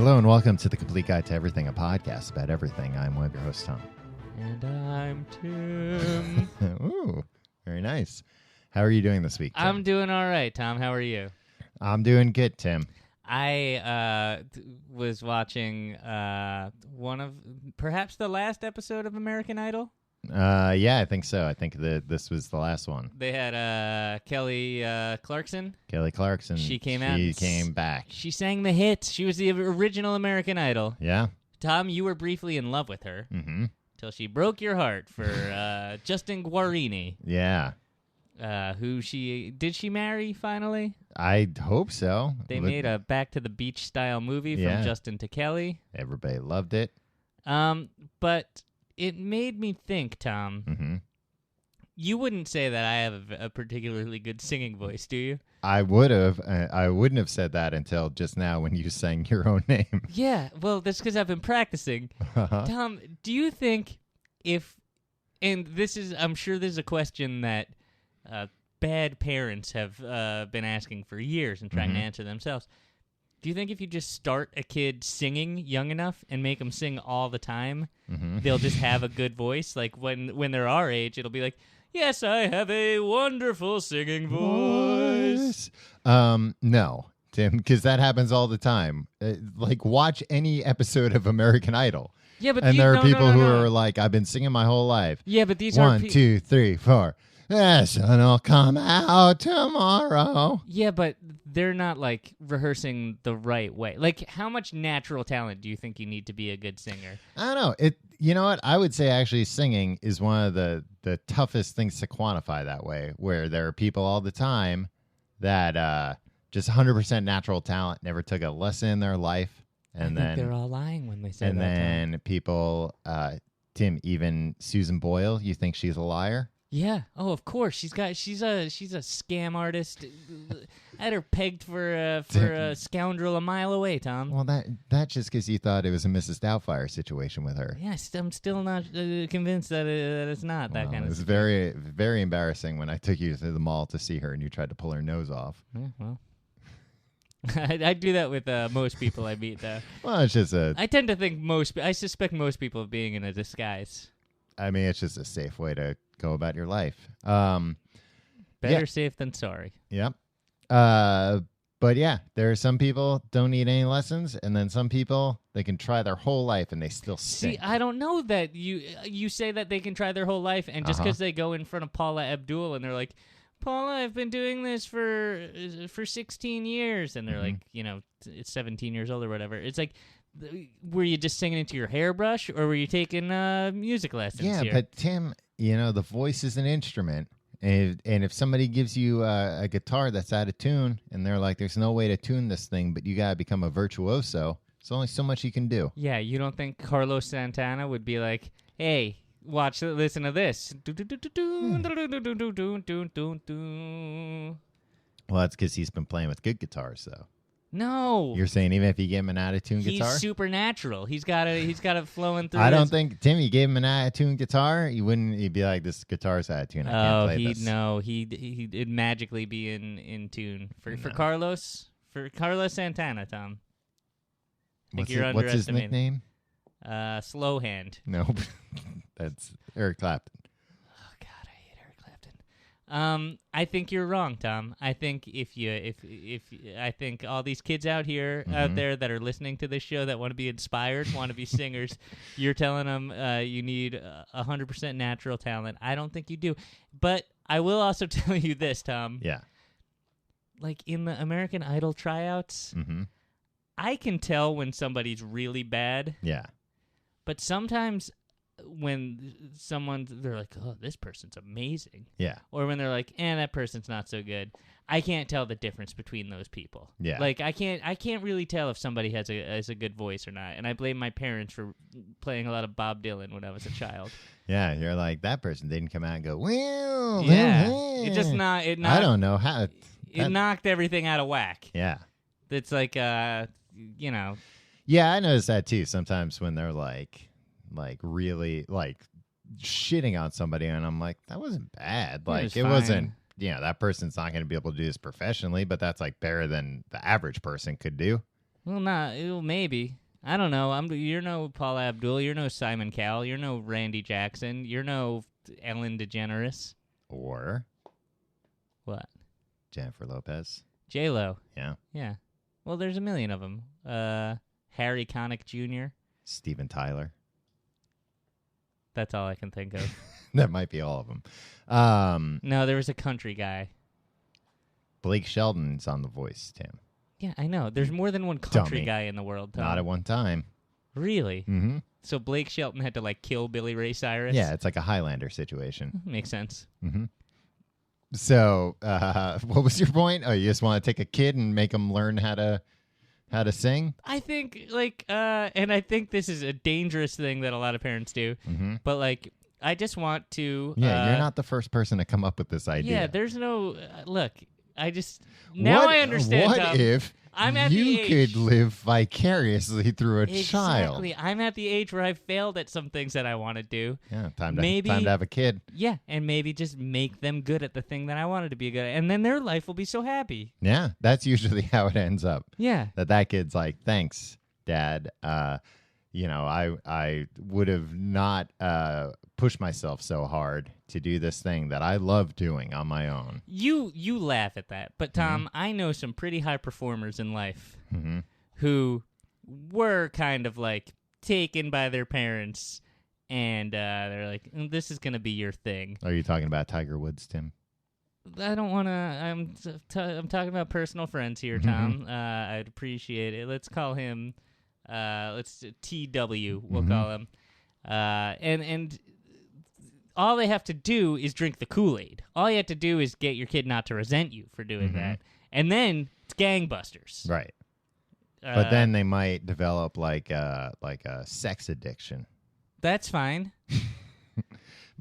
Hello and welcome to The Complete Guide to Everything, a podcast about everything. I'm one of your hosts, Tom. And I'm Tim. Ooh, very nice. How are you doing this week, Tim? I'm doing all right, Tom. How are you? I'm doing good, Tim. I was watching perhaps the last episode of American Idol. Yeah, I think so. I think that this was the last one. They had Kelly Clarkson. Kelly Clarkson. She came out. She came back. She sang the hits. She was the original American Idol. Yeah. Tom, you were briefly in love with her. Mm-hmm. Till she broke your heart for Justin Guarini. Yeah. Who did she marry finally? I hope so. They made a Back to the Beach style movie from Justin to Kelly. Everybody loved it. But it made me think, Tom. Mm-hmm. You wouldn't say that I have a particularly good singing voice, do you? I would have. I wouldn't have said that until just now when you sang your own name. Yeah, well, that's because I've been practicing. Tom, do you think and I'm sure this is a question that bad parents have been asking for years and trying to answer themselves. Do you think if you just start a kid singing young enough and make them sing all the time, they'll just have a good voice? Like when they're our age, it'll be like, yes, I have a wonderful singing voice. No, Tim, because that happens all the time. Like, watch any episode of American Idol. Yeah, but there are people who are like, I've been singing my whole life. Yeah, but these are 1, 2, 3, 4. The sun will come out tomorrow. Yeah, but they're not, like, rehearsing the right way. Like, how much natural talent do you think you need to be a good singer? I don't know. You know what? I would say actually singing is one of the toughest things to quantify that way, where there are people all the time that just 100% natural talent, never took a lesson in their life. And I think they're all lying when they say that. And then people, Tim, even Susan Boyle, you think she's a liar? Yeah. Oh, of course. She's a scam artist. I had her pegged for a scoundrel a mile away, Tom. Well, that's just because you thought it was a Mrs. Doubtfire situation with her. Yeah, I'm still not convinced that it's not that kind of. It was very, very embarrassing when I took you to the mall to see her and you tried to pull her nose off. Yeah, well. I do that with most people I meet, though. Well, it's just I tend to think I suspect most people of being in a disguise. I mean, it's just a safe way to go about your life. Better safe than sorry. Yep. But yeah, there are some people don't need any lessons, and then some people, they can try their whole life and they still stink. See, I don't know that you say that they can try their whole life, and just because they go in front of Paula Abdul and they're like, Paula, I've been doing this for 16 years, and they're like, it's 17 years old or whatever. It's like, were you just singing into your hairbrush, or were you taking music lessons? Yeah, here? But Tim, the voice is an instrument, and if somebody gives you a guitar that's out of tune, and they're like, "There's no way to tune this thing, but you gotta become a virtuoso," there's only so much you can do. Yeah, you don't think Carlos Santana would be like, "Hey, listen to this." Well, that's because he's been playing with good guitars, though. No, you're saying even if you give him an out-of-tune guitar, he's supernatural. He's got it flowing through. I don't think Tim. You gave him an out-of-tune guitar, he'd be like, "This guitar's out-of-tune. I can't play this." No, he'd magically be in tune for Carlos Santana. Tom, what's his nickname? Slow Hand. No, that's Eric Clapton. Oh God, I hate Eric Clapton. I think you're wrong, Tom. I think I think all these kids out there that are listening to this show that want to be inspired, want to be singers, you're telling them you need 100% natural talent. I don't think you do. But I will also tell you this, Tom. Yeah. Like in the American Idol tryouts, I can tell when somebody's really bad. Yeah. But sometimes when they're like, "Oh, this person's amazing," or when they're like, "that person's not so good," I can't tell the difference between those people. Yeah, like I can't really tell if somebody has a good voice or not. And I blame my parents for playing a lot of Bob Dylan when I was a child. Yeah, you're like, that person didn't come out and go, "Well, it just not. I don't know how it knocked everything out of whack." Yeah, it's like Yeah, I noticed that too. Sometimes when they're like really like shitting on somebody, and I'm like, that wasn't bad. Like it wasn't. That person's not going to be able to do this professionally, but that's like better than the average person could do. Well, maybe. I don't know. You're no Paul Abdul. You're no Simon Cowell. You're no Randy Jackson. You're no Ellen DeGeneres. Or What? Jennifer Lopez. J-Lo. Yeah. Yeah. Well, there's a million of them. Harry Connick Jr. Steven Tyler. That's all I can think of. That might be all of them. No, there was a country guy. Blake Shelton's on The Voice, Tim. Yeah, I know. There's more than one country Dummy. guy in the world, Tom. Not at one time. Really? Mm-hmm. So Blake Shelton had to, like, kill Billy Ray Cyrus? Yeah, it's like a Highlander situation. Makes sense. Mm-hmm. So, what was your point? Oh, you just want to take a kid and make him learn how to sing? I think, like, and I think this is a dangerous thing that a lot of parents do, but, like, I just want to... Yeah, you're not the first person to come up with this idea. Yeah, there's no... look, I just... Now I understand, What Tom. if I'm at you the age... could live vicariously through a child? Exactly. I'm at the age where I failed at some things that I want to do. Yeah, time to Maybe- have a kid. Yeah, and maybe just make them good at the thing that I wanted to be good at, and then their life will be so happy. Yeah, that's usually how it ends up. Yeah. That kid's like, thanks, Dad. I would have not pushed myself so hard to do this thing that I love doing on my own. You laugh at that, but Tom, I know some pretty high performers in life who were kind of like taken by their parents, and they're like, "This is gonna be your thing." Are you talking about Tiger Woods, Tim? I don't want to. I'm talking about personal friends here, Tom. I'd appreciate it. Let's call him. Let's TW. We'll call him. And all they have to do is drink the Kool-Aid. All you have to do is get your kid not to resent you for doing that, and then it's gangbusters. Right. But then they might develop like a sex addiction. That's fine.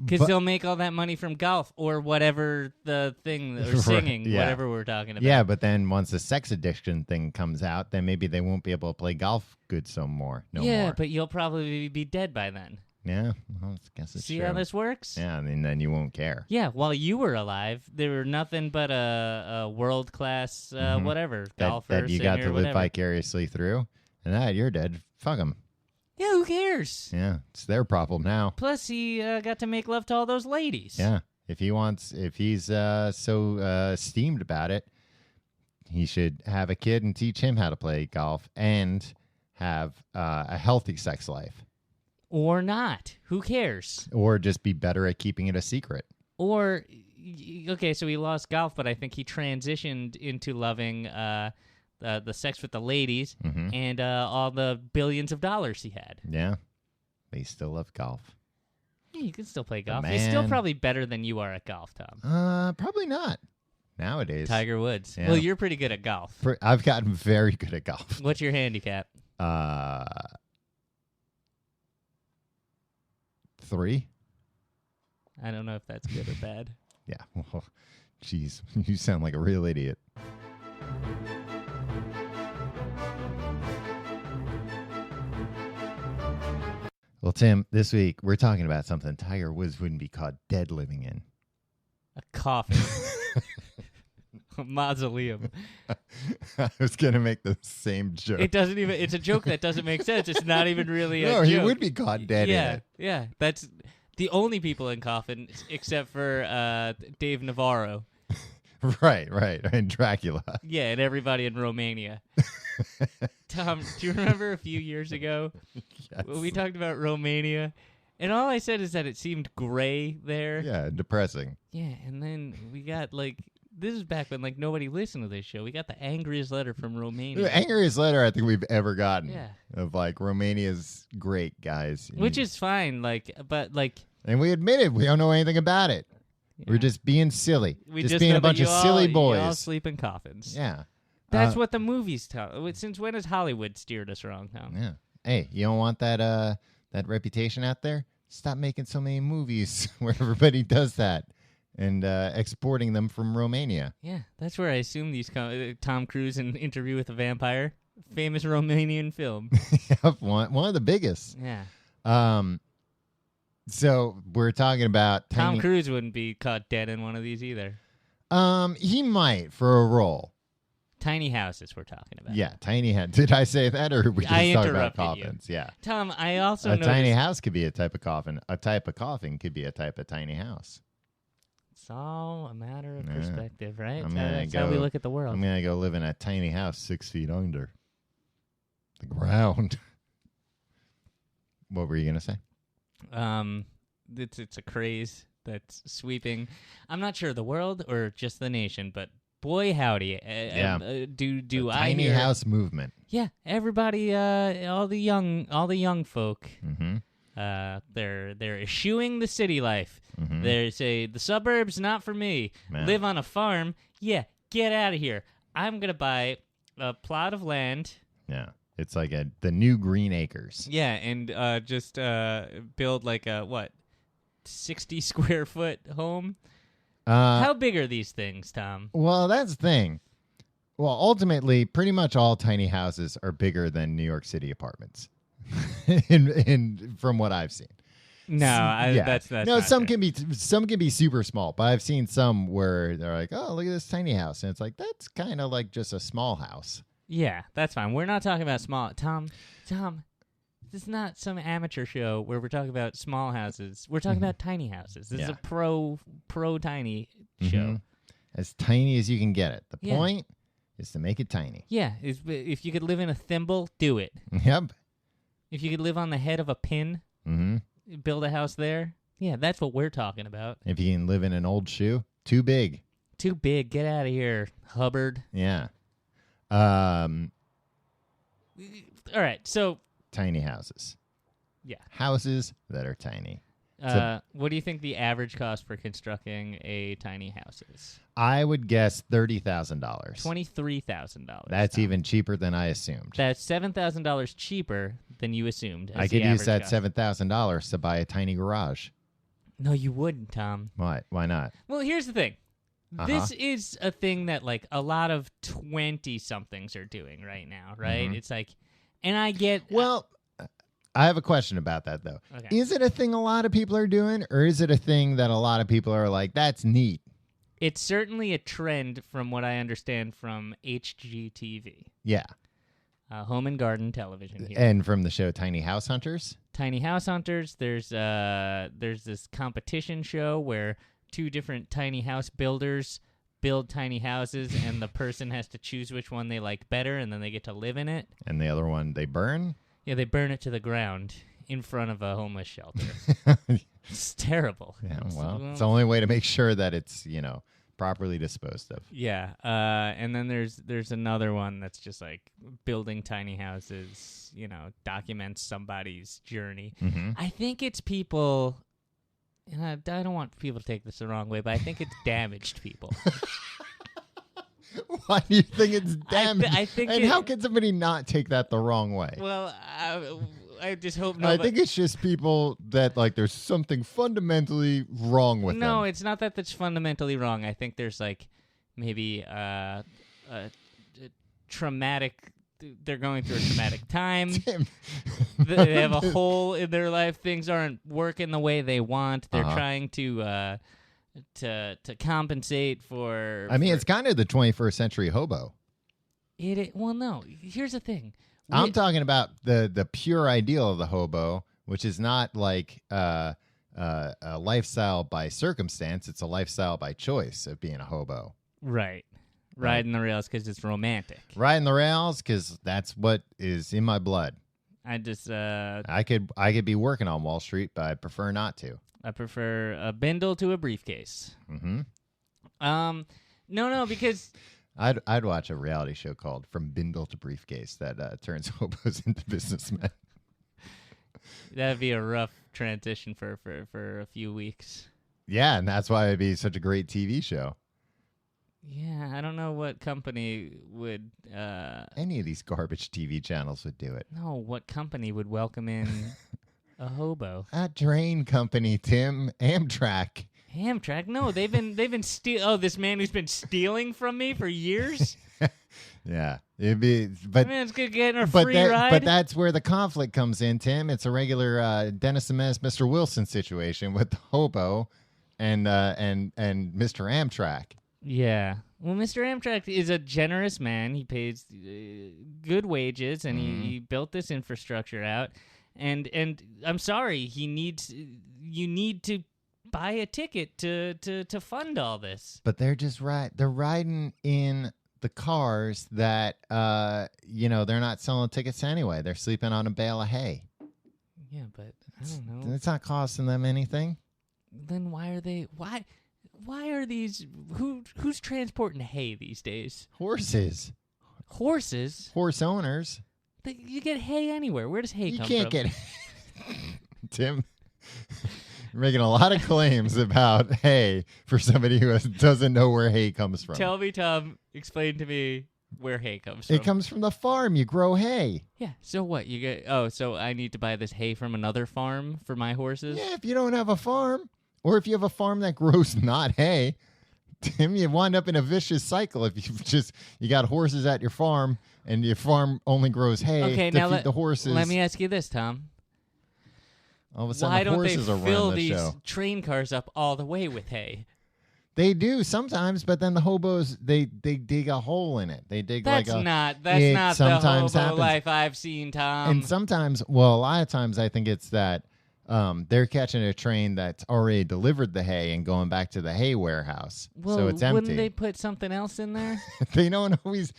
Because they'll make all that money from golf or whatever the thing, or singing, yeah. whatever we're talking about. Yeah, but then once the sex addiction thing comes out, then maybe they won't be able to play golf good no more. But you'll probably be dead by then. Yeah, well, I guess it's See true. how this works? Yeah, I mean, then you won't care. Yeah, while you were alive, there were nothing but a world-class whatever, golfer, that you singer, got to live whatever. vicariously through, and that you're dead. Fuck them. Yeah, who cares? Yeah, it's their problem now. Plus, he got to make love to all those ladies. Yeah, if he's so steamed about it, he should have a kid and teach him how to play golf and have a healthy sex life. Or not. Who cares? Or just be better at keeping it a secret. Or, okay, so he lost golf, but I think he transitioned into loving the sex with the ladies and all the billions of dollars he had. Yeah. They still love golf. Yeah, you can still play golf. He's still probably better than you are at golf, Tom. Probably not. Nowadays. Tiger Woods. Yeah. Well, you're pretty good at golf. I've gotten very good at golf. What's your handicap? 3. I don't know if that's good or bad. Yeah. Well, jeez, you sound like a real idiot. Well, Tim, this week we're talking about something Tiger Woods wouldn't be caught dead living in. A coffin. A mausoleum. I was going to make the same joke. It doesn't even. It's a joke that doesn't make sense. It's not even really a joke. No, he would be caught dead in it. Yeah. That's the only people in coffins except for Dave Navarro. Right. And Dracula. Yeah, and everybody in Romania. Tom, do you remember a few years ago Yes. when we talked about Romania? And all I said is that it seemed gray there. Yeah, depressing. Yeah, and then we got this is back when nobody listened to this show. We got the angriest letter from Romania. The angriest letter I think we've ever gotten. Yeah. Of Romania's great, guys. Which is fine, but And we admit it. We don't know anything about it. Yeah. We're just being silly. We just being know a bunch that of silly boys. You all sleep in coffins. Yeah. That's what the movies tell. Since when has Hollywood steered us wrong, Tom? Yeah. Hey, you don't want that reputation out there? Stop making so many movies where everybody does that and exporting them from Romania. Yeah, that's where I assume these Tom Cruise in Interview with a Vampire, famous Romanian film. one of the biggest. Yeah. So we're talking about Tom Cruise wouldn't be caught dead in one of these either. He might for a role. Tiny houses we're talking about. Yeah, tiny house. Did I say that, or we just I talking about interrupted you. coffins? Yeah. Tom, I also A noticed tiny house could be a type of coffin. A type of coffin could be a type of tiny house. it's all a matter of perspective, right? I'm That's gonna how we go- look at the world. I'm gonna go live in a tiny house 6 feet under the ground. What were you gonna say? It's a craze that's sweeping. I'm not sure the world or just the nation, but boy howdy, do The I tiny hear, house movement. Yeah, everybody, all the young folk, Mm-hmm. they're eschewing the city life. Mm-hmm. They say the suburbs not for me. Man. Live on a farm. Yeah, get out of here. I'm gonna buy a plot of land. Yeah, it's like the new Green Acres. Yeah, and just build like a 60 square foot home. How big are these things, Tom? Well, that's the thing. Well, ultimately, pretty much all tiny houses are bigger than New York City apartments, from what I've seen. No, that's no. not Some fair. can be super small, but I've seen some where they're like, "Oh, look at this tiny house," and it's like that's kind of like just a small house. Yeah, that's fine. We're not talking about small. Tom, this is not some amateur show where we're talking about small houses. We're talking about tiny houses. This is Yeah. a pro tiny show. Mhm. As tiny as you can get it. The Yeah. point is to make it tiny. Yeah, if you could live in a thimble, do it. Yep. If you could live on the head of a pin, Mm-hmm. build a house there. Yeah, that's what we're talking about. If you can live in an old shoe, too big. Too big. Get out of here, Hubbard. Yeah. All right, so Tiny houses. yeah. Houses that are tiny. What do you think the average cost for constructing a tiny house is? I would guess $30,000. $23,000. That's Tom. even cheaper than I assumed. That's $7,000 cheaper than you assumed. I as could the use average that cost. $7,000 to buy a tiny garage. No, you wouldn't, Tom. Why? Why not? Well, here's the thing. Uh-huh. This is a thing that like a lot of 20-somethings are doing right now, right? Mhm. It's like, and I get Well, I have a question about that, though. Okay. Is it a thing a lot of people are doing, or is it a thing that a lot of people are like, that's neat? it's certainly a trend from what I understand from HGTV, Yeah. Home and Garden Television here. And from the show Tiny House Hunters? Tiny House Hunters. There's this competition show where two different tiny house builders build tiny houses, and the person has to choose which one they like better, and then they get to live in it. And the other one, they burn? Yeah, they burn it to the ground in front of a homeless shelter. It's terrible. Yeah, well, it's the only way to make sure that it's, properly disposed of. Yeah, and then there's another one that's just like building tiny houses, documents somebody's journey. Mm-hmm. I think it's people. And I don't want people to take this the wrong way, but I think it's damaged people. Why do you think it's damaged? I think and it- how can somebody not take that the wrong way? Well, I just hope I nobody. think it's just people that, like, there's something fundamentally wrong with them. No, it's not that that's fundamentally wrong. I think there's like maybe a traumatic. They're going through a traumatic time. Tim. They have a hole in their life. Things aren't working the way they want. They're Uh-huh. trying to compensate for. I mean, for- it's kind of the 21st century hobo. Well, no. Here's the thing. I'm talking about the pure ideal of the hobo, which is not like a lifestyle by circumstance. It's a lifestyle by choice of being a hobo. Right. Riding the rails because it's romantic. Riding the rails because that's what is in my blood. I just I could be working on Wall Street, but I prefer not to. I prefer a bindle to a briefcase. Mm-hmm. No, because I'd watch a reality show called From Bindle to Briefcase that turns hobos into businessmen. that'd be a rough transition for a few weeks. Yeah, and that's why it'd be such a great TV show. Yeah, I don't know what company would. Any of these garbage TV channels would do it. No, what company would welcome in a hobo? A train company, Tim. Amtrak. Amtrak? No, they've been Oh, this man who's been stealing from me for years. Yeah, it'd be, but That man's gonna get a free ride. but that's where the conflict comes in, Tim. It's a regular Dennis the Menace, Mr. Wilson situation with the hobo and Mr. Amtrak. Yeah. Well, Mr. Amtrak is a generous man. He pays good wages, and he built this infrastructure out. And I'm sorry, you need to buy a ticket to fund all this. But they're just they're riding in the cars that they're not selling tickets anyway. They're sleeping on a bale of hay. Yeah, but I don't know. It's not costing them anything. Then why are these who's transporting hay these days? Horses. Horses? Horse owners. You get hay anywhere. Where does hay come from? You can't get Tim, you're making a lot of claims about hay for somebody who doesn't know where hay comes from. Tell me, Tom, explain to me where hay comes from. It comes from the farm. You grow hay. Yeah, so what? So I need to buy this hay from another farm for my horses? Yeah, if you don't have a farm, or if you have a farm that grows not hay, Tim, you wind up in a vicious cycle. If you got horses at your farm and your farm only grows hay to feed the horses. Let me ask you this, Tom. All of a sudden, why the don't they horses are fill running the these show. train cars up all the way with hay? They do sometimes, but then the hobos they dig a hole in it. They dig That's like a. not the sometimes hobo happens. life I've seen, Tom. And sometimes, well, a lot of times I think it's that they're catching a train that's already delivered the hay and going back to the hay warehouse, so it's empty. Wouldn't they put something else in there? They don't always.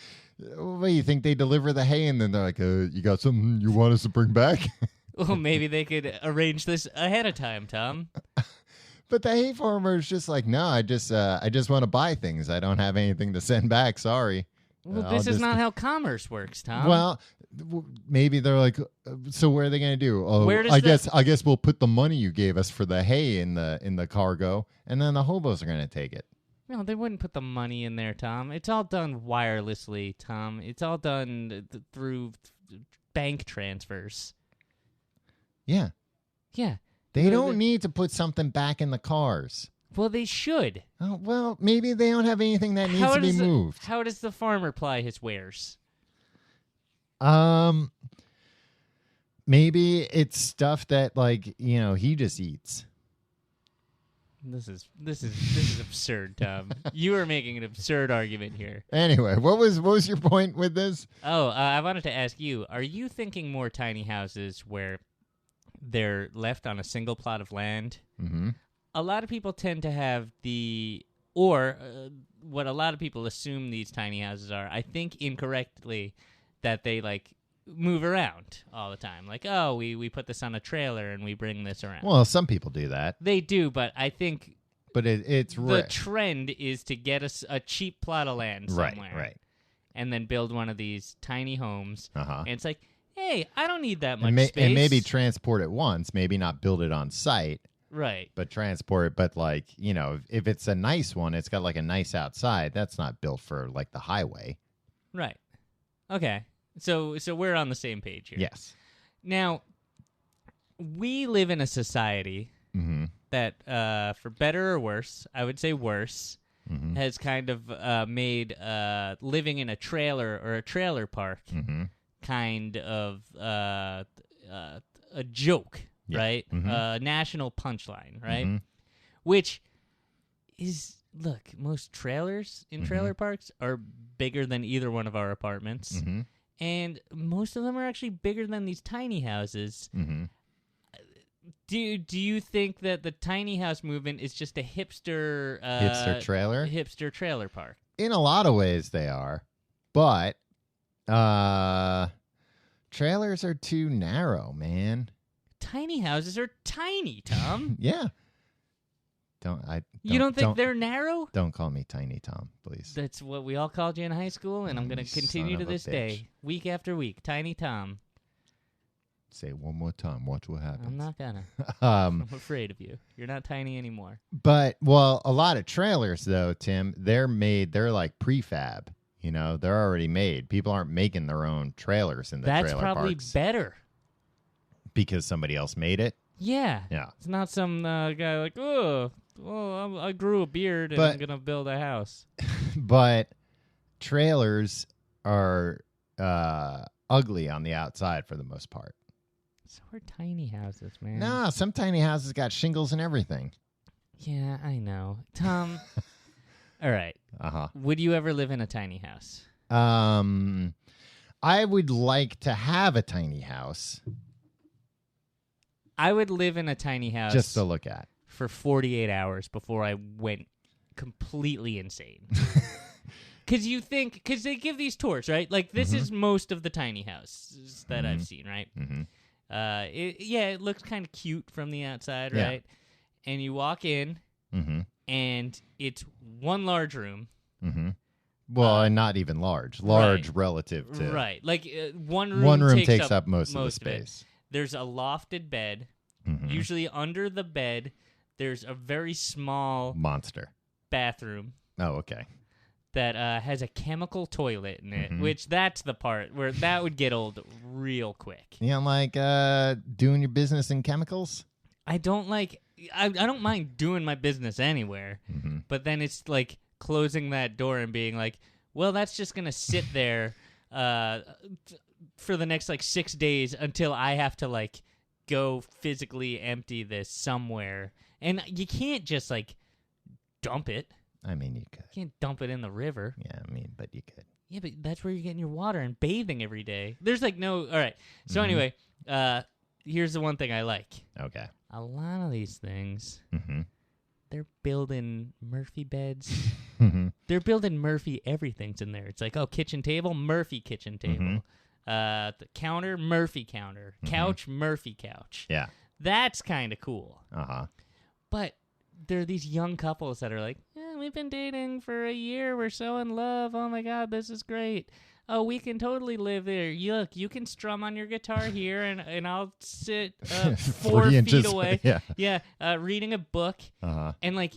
What do you think? They deliver the hay and then they're like, "You got something you want us to bring back?" Well, maybe they could arrange this ahead of time, Tom. But the hay farmer is just like, no, I just want to buy things. I don't have anything to send back. Sorry. Well, this is not how commerce works, Tom. Well, maybe they're like, so what are they going to do? Oh, Where does I guess we'll put the money you gave us for the hay in the cargo, and then the hobos are going to take it. No, they wouldn't put the money in there, Tom. It's all done wirelessly, Tom. It's all done through bank transfers. Yeah. Yeah. They don't need to put something back in the cars. Well, they should. Oh, well, maybe they don't have anything that needs to be moved. How does the farmer ply his wares? Maybe it's stuff that he just eats. This is absurd, Tom. You are making an absurd argument here. Anyway, what was your point with this? Oh, I wanted to ask you, are you thinking more tiny houses where they're left on a single plot of land? Mm-hmm. A lot of people tend to have what a lot of people assume these tiny houses are, I think incorrectly, that they move around all the time. Like, oh, we put this on a trailer and we bring this around. Well, some people do that. They do, but I think it's the trend is to get a cheap plot of land somewhere. Right. And then build one of these tiny homes. Uh-huh. And it's like, hey, I don't need that much space. And maybe transport it once, maybe not build it on site. Right. But transport it, but if it's a nice one, it's got a nice outside, that's not built for the highway. Right. Okay. So we're on the same page here. Yes. Now, we live in a society that, for better or worse, I would say worse, has kind of made living in a trailer or a trailer park kind of a joke, right? National punchline, right? Which is, look, most trailers in trailer parks are bigger than either one of our apartments. And most of them are actually bigger than these tiny houses. Do you think that the tiny house movement is just a hipster trailer park? In a lot of ways they are, but trailers are too narrow, man. Tiny houses are tiny, Tom. Yeah. You don't think they're narrow? Don't call me Tiny Tom, please. That's what we all called you in high school, and I'm going to continue to this day, week after week. Tiny Tom. Say it one more time. Watch what happens. I'm not gonna. I'm afraid of you. You're not tiny anymore. But, well, a lot of trailers, though, Tim, they're like prefab. They're already made. People aren't making their own trailers in the trailer parks. That's probably better. Because somebody else made it? Yeah. It's not some guy like, oh, well, I grew a beard and I'm going to build a house. But trailers are ugly on the outside for the most part. So are tiny houses, man. No, some tiny houses got shingles and everything. Yeah, I know. Tom, All right. Would you ever live in a tiny house? I would like to have a tiny house. I would live in a tiny house just to look at for 48 hours before I went completely insane. Because they give these tours, right? Like, this is most of the tiny houses that I've seen, right? It looks kind of cute from the outside, right? And you walk in, and it's one large room. Well, and not even large. Large relative to... Right. Like, one room takes up most of the space. There's a lofted bed. Usually under the bed, there's a very small... monster. ...bathroom. Oh, okay. That has a chemical toilet in it, which that's the part where that would get old real quick. You don't like doing your business in chemicals? I don't like... I don't mind doing my business anywhere, but then it's like closing that door and being like, well, that's just going to sit there for the next, 6 days until I have to, go physically empty this somewhere. And you can't just, dump it. I mean, you could. You can't dump it in the river. Yeah, but you could. Yeah, but that's where you're getting your water and bathing every day. There's, no... All right. So, anyway, here's the one thing I like. Okay. A lot of these things, they're building Murphy beds. They're building Murphy everything's in there. It's like, kitchen table, Murphy kitchen table. The counter, Murphy counter. Couch, Murphy couch. Yeah. That's kind of cool. But there are these young couples that are like, we've been dating for a year. We're so in love. Oh, my God, this is great. Oh, we can totally live there. Look, you can strum on your guitar here, and I'll sit 4 feet away. Yeah, reading a book. And,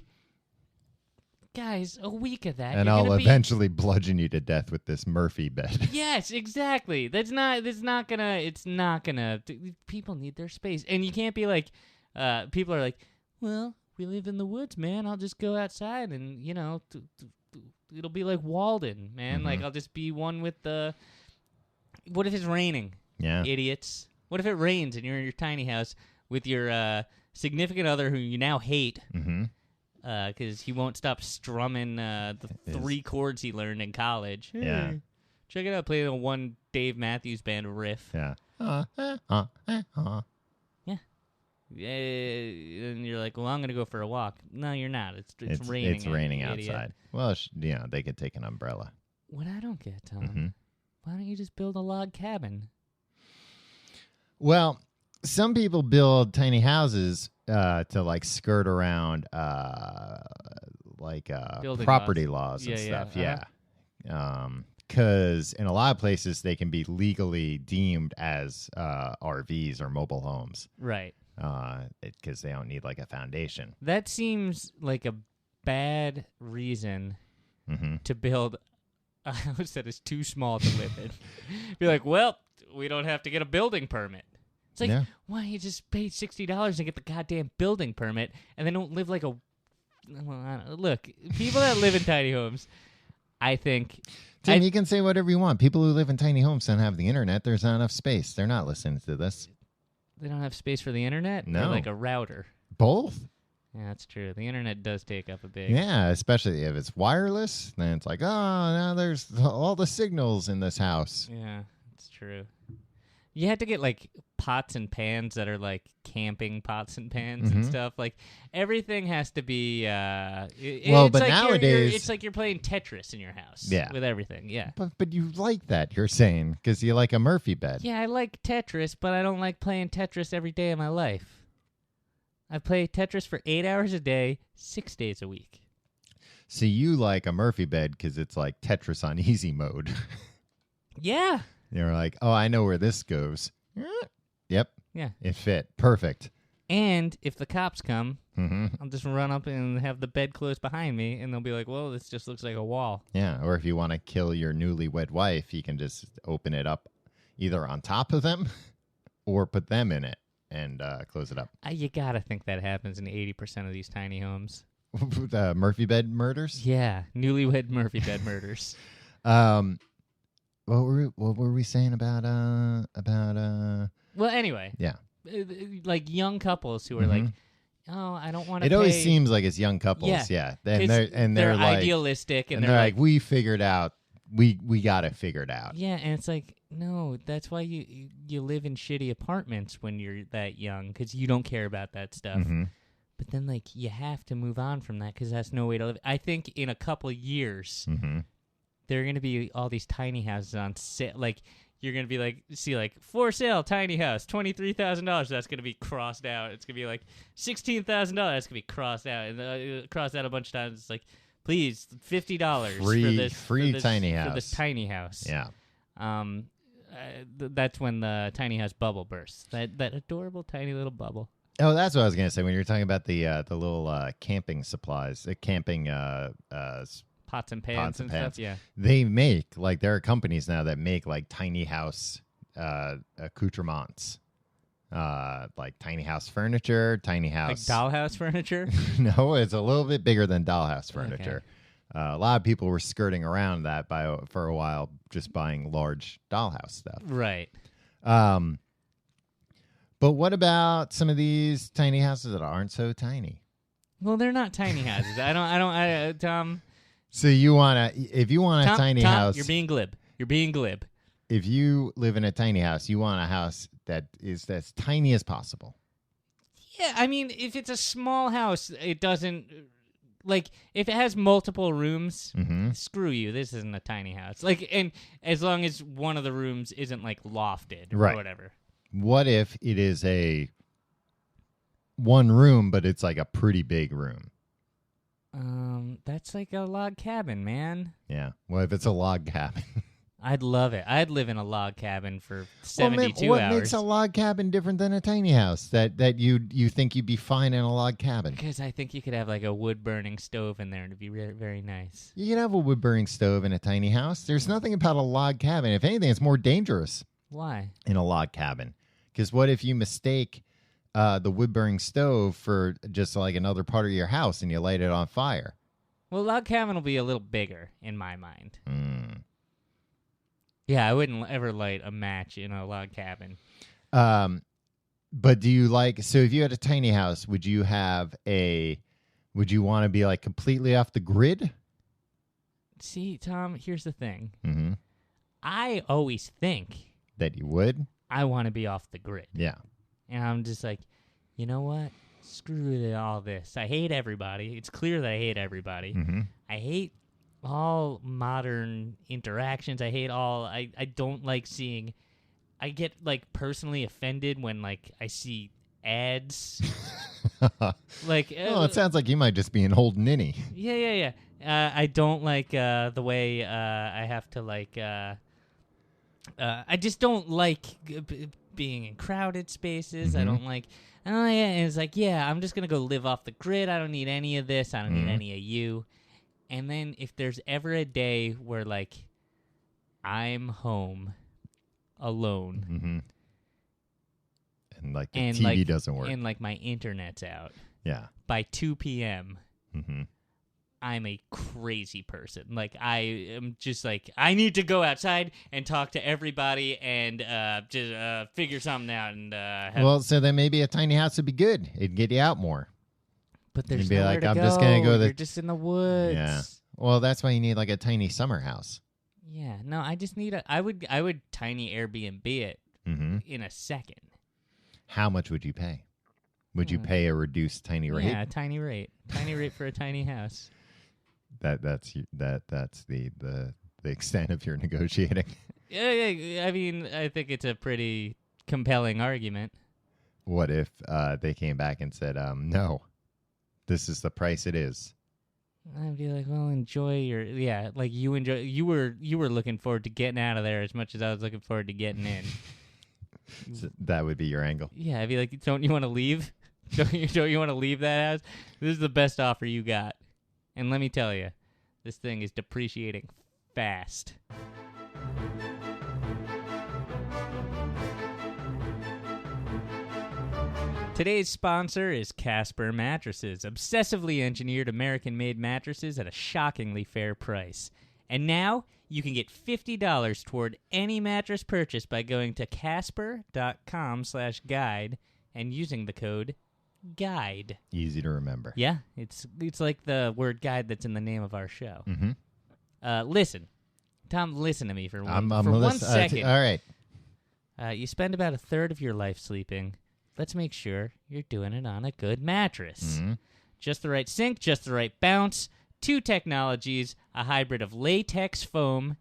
guys, a week of that. And I'll eventually bludgeon you to death with this Murphy bed. Yes, exactly. It's not gonna. People need their space. And you can't be like, people are like, well, we live in the woods, man. I'll just go outside and, it'll be like Walden, man. I'll just be one with the... What if it's raining? Yeah. Idiots. What if it rains and you're in your tiny house with your significant other who you now hate because he won't stop strumming the 3 chords he learned in college. Yeah. Check it out. Play the one Dave Matthews Band riff. Yeah. Yeah, and you're like, well, I'm going to go for a walk. No, you're not. It's raining. It's raining outside. Well, they could take an umbrella. What I don't get, Tom, why don't you just build a log cabin? Well, some people build tiny houses to skirt around property laws and stuff. Yeah. Because in a lot of places they can be legally deemed as RVs or mobile homes. Right. Because they don't need a foundation. That seems like a bad reason to build a house that is too small to live in. Be like, well, we don't have to get a building permit. It's like, why don't you just pay $60 and get the goddamn building permit and then don't live like a... Well, look, people that live in tiny homes, I think... Tim, you can say whatever you want. People who live in tiny homes don't have the internet. There's not enough space. They're not listening to this. They don't have space for the internet? No. Or like a router? Both. Yeah, that's true. The internet does take up a big... Yeah, especially if it's wireless. Then it's like, oh, now there's all the signals in this house. Yeah, it's true. You have to get pots and pans that are camping pots and pans and stuff. Everything has to be. But nowadays it's like you're playing Tetris in your house. Yeah. With everything. Yeah. But you like that? You're saying because you like a Murphy bed. Yeah, I like Tetris, but I don't like playing Tetris every day of my life. I play Tetris for 8 hours a day, 6 days a week. So you like a Murphy bed because it's like Tetris on easy mode. Yeah. You're like, oh, I know where this goes. Yep. Yeah. It fit. Perfect. And if the cops come, I'll just run up and have the bed closed behind me, and they'll be like, well, this just looks like a wall. Yeah. Or if you want to kill your newlywed wife, you can just open it up either on top of them or put them in it and close it up. You got to think that happens in 80% of these tiny homes. Murphy bed murders? Yeah. Newlywed Murphy bed murders. What were we saying about Well, anyway. Yeah. Young couples who are oh, I don't want to. It always seems like it's young couples, yeah. And they're like idealistic, and they're like, we figured out, we got it figured out. Yeah, and it's like, no, that's why you live in shitty apartments when you're that young, because you don't care about that stuff. Mm-hmm. But then, like, you have to move on from that because that's no way to live. I think in a couple of years, there are going to be all these tiny houses on sale. Like, you're going to be like, see, like, for sale, tiny house, $23,000. That's going to be crossed out. It's going to be like $16,000. That's going to be crossed out. And crossed out a bunch of times. It's like, please, $50 for this tiny house. For this tiny house. Yeah. That's when the tiny house bubble bursts. That adorable tiny little bubble. Oh, that's what I was going to say when you were talking about the little camping supplies, the camping pots and pans and stuff. Yeah, they make, like, there are companies now that make like tiny house accoutrements, like tiny house furniture, tiny house, like dollhouse furniture. No, it's a little bit bigger than dollhouse furniture. Okay. A lot of people were skirting around that for a while, just buying large dollhouse stuff. Right. But what about some of these tiny houses that aren't so tiny? Well, they're not tiny houses. Tom. So if you want a tiny house, you're being glib. You're being glib. If you live in a tiny house, you want a house that is as tiny as possible. Yeah, I mean, if it's a small house, it doesn't. Like, if it has multiple rooms, screw you. This isn't a tiny house. Like, and as long as one of the rooms isn't like lofted or whatever. What if it is a one room, but it's like a pretty big room? That's like a log cabin, man. Yeah. What if it's a log cabin? I'd love it. I'd live in a log cabin for 72 what hours. What makes a log cabin different than a tiny house that you think you'd be fine in a log cabin? Because I think you could have like a wood-burning stove in there and it'd be very nice. You can have a wood-burning stove in a tiny house. There's nothing about a log cabin. If anything, it's more dangerous. Why? In a log cabin. Because what if you mistake the wood-burning stove for just like another part of your house and you light it on fire? Well, log cabin will be a little bigger in my mind. Yeah, I wouldn't ever light a match in a log cabin. But do you so if you had a tiny house, would you want to be like completely off the grid? See, Tom, here's the thing. Mm-hmm. I always think that you would. I want to be off the grid. Yeah. And I'm just like, you know what? Screw all this. I hate everybody. It's clear that I hate everybody. Mm-hmm. I hate all modern interactions. I hate all... I don't like seeing... I get, like, personally offended when, like, I see ads. Like... it sounds like you might just be an old ninny. Yeah. I don't like the way I have to, like... I just don't like being in crowded spaces. I don't like... and it's like, yeah, I'm just going to go live off the grid. I don't need any of this. I don't need any of you. And then if there's ever a day where, like, I'm home alone. And, like, the TV doesn't work. And, like, my internet's out. Yeah. By 2 p.m., I'm a crazy person. Like, I am just like, I need to go outside and talk to everybody and just figure something out. And so then maybe a tiny house would be good. It'd get you out more. But there's be nowhere like, to I'm go. just gonna go. You're just in the woods. Yeah. Well, that's why you need like a tiny summer house. Yeah. No, I just need I would tiny Airbnb it in a second. How much would you pay? Would you pay a reduced tiny rate? Yeah, tiny rate. Tiny rate for a tiny house. That's the extent of your negotiating. Yeah. I mean, I think it's a pretty compelling argument. What if they came back and said, no, this is the price it is? I'd be like, well, enjoy your like you were looking forward to getting out of there as much as I was looking forward to getting in. So that would be your angle. Yeah, I'd be like, don't you want to leave? Don't you want to leave that house? This is the best offer you got. And let me tell you, this thing is depreciating fast. Today's sponsor is Casper Mattresses, obsessively engineered American-made mattresses at a shockingly fair price. And now, you can get $50 toward any mattress purchase by going to casper.com/guide and using the code guide. Easy to remember. Yeah, it's like the word guide that's in the name of our show. Mm-hmm. Listen, Tom, listen to me for one, I'm for one listen- second. All right. You spend about a third of your life sleeping. Let's make sure you're doing it on a good mattress. Mm-hmm. Just the right sink, just the right bounce, 2 technologies, a hybrid of latex foam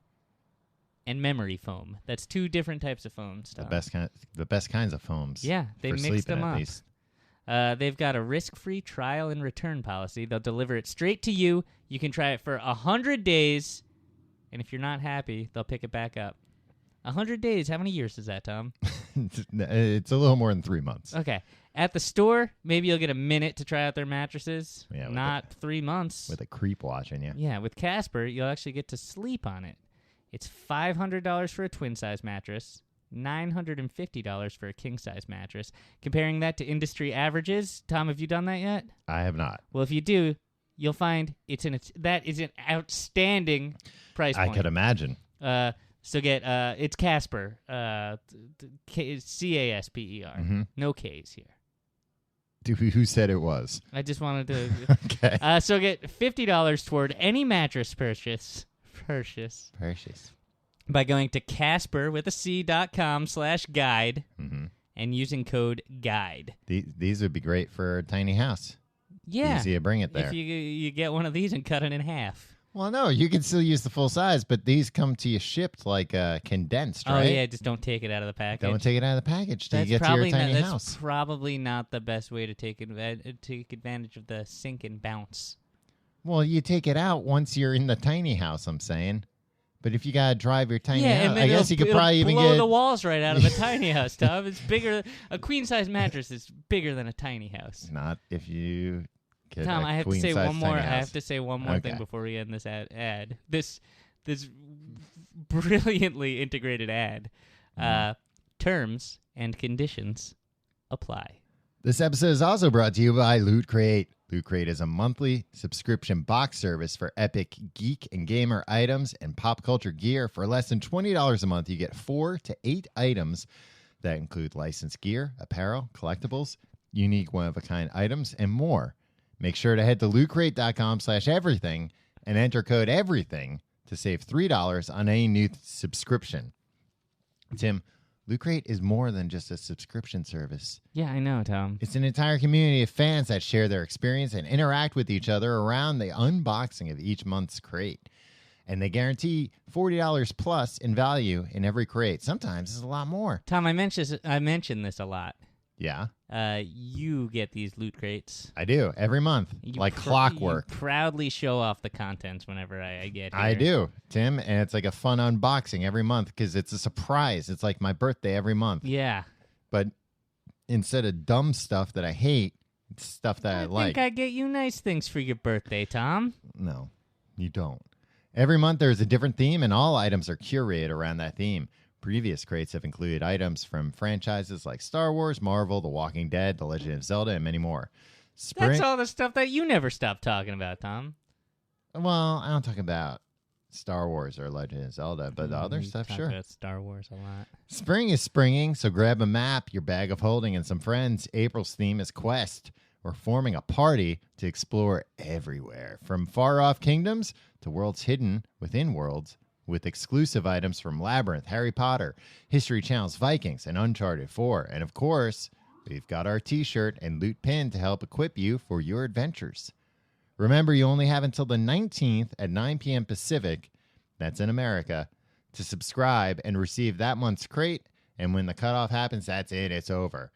and memory foam. That's 2 different types of foams, Tom. The best kinds of foams. Yeah, they for mixed sleeping, them at up. least. They've got a risk-free trial and return policy. They'll deliver it straight to you. You can try it for 100 days, and if you're not happy, they'll pick it back up. 100 days, how many years is that, Tom? It's a little more than 3 months. Okay. At the store, maybe you'll get a minute to try out their mattresses. Yeah, not 3 months. With a creep watching you. Yeah, with Casper, you'll actually get to sleep on it. It's $500 for a twin-size mattress, $950 for a king-size mattress. Comparing that to industry averages, Tom, have you done that yet? I have not. Well, if you do, you'll find that is an outstanding price point. I could imagine. So get it's Casper, CASPER. Mm-hmm. No K's here. Who said it was? I just wanted to. Okay. So get $50 toward any mattress purchase by going to Casper with a C.com/guide Mm-hmm. and using code guide. These would be great for a tiny house. Yeah, Easy to bring it there. if you get one of these and cut it in half. Well, no, you can still use the full size, but these come to you shipped like condensed, right? Oh yeah, just don't take it out of the package. Don't take it out of the package till you get to your probably tiny not, house. That's probably not the best way to take advantage of the sink and bounce. Well, you take it out once you're in the tiny house, I'm saying. But if you got to drive your tiny house, and then I guess you could it'll probably even blow get... the walls right out of a tiny house, Tom. It's bigger. A queen-size mattress is bigger than a tiny house. Not if you... get Tom, a I have to say queen-size one more. tiny I house. have to say one more thing Okay. before we end this ad. This brilliantly integrated ad. Terms and conditions apply. This episode is also brought to you by Loot Crate. Loot Crate is a monthly subscription box service for epic geek and gamer items and pop culture gear. For less than $20 a month, you get 4 to 8 items that include licensed gear, apparel, collectibles, unique one-of-a-kind items, and more. Make sure to head to lootcrate.com/everything and enter code EVERYTHING to save $3 on any new subscription. Tim, Loot Crate is more than just a subscription service. Yeah, I know, Tom. It's an entire community of fans that share their experience and interact with each other around the unboxing of each month's crate. And they guarantee $40 plus in value in every crate. Sometimes it's a lot more. Tom, I mention this a lot. Yeah, You get these loot crates. I do. Every month. Like clockwork. You proudly show off the contents whenever I get here. I do, Tim. And it's like a fun unboxing every month because it's a surprise. It's like my birthday every month. Yeah. But instead of dumb stuff that I hate, it's stuff that I like. I think I get you nice things for your birthday, Tom. No, you don't. Every month there's a different theme, and all items are curated around that theme. Previous crates have included items from franchises like Star Wars, Marvel, The Walking Dead, The Legend of Zelda, and many more. That's all the stuff that you never stop talking about, Tom. Well, I don't talk about Star Wars or Legend of Zelda, but the other You stuff, talk sure. about Star Wars a lot. Spring is springing, so grab a map, your bag of holding, and some friends. April's theme is Quest. We're forming a party to explore everywhere, from far-off kingdoms to worlds hidden within worlds, with exclusive items from Labyrinth, Harry Potter, History Channel's Vikings, and Uncharted 4. And of course, we've got our t-shirt and loot pin to help equip you for your adventures. Remember, you only have until the 19th at 9 p.m. Pacific, that's in America, to subscribe and receive that month's crate. And when the cutoff happens, that's it. It's over.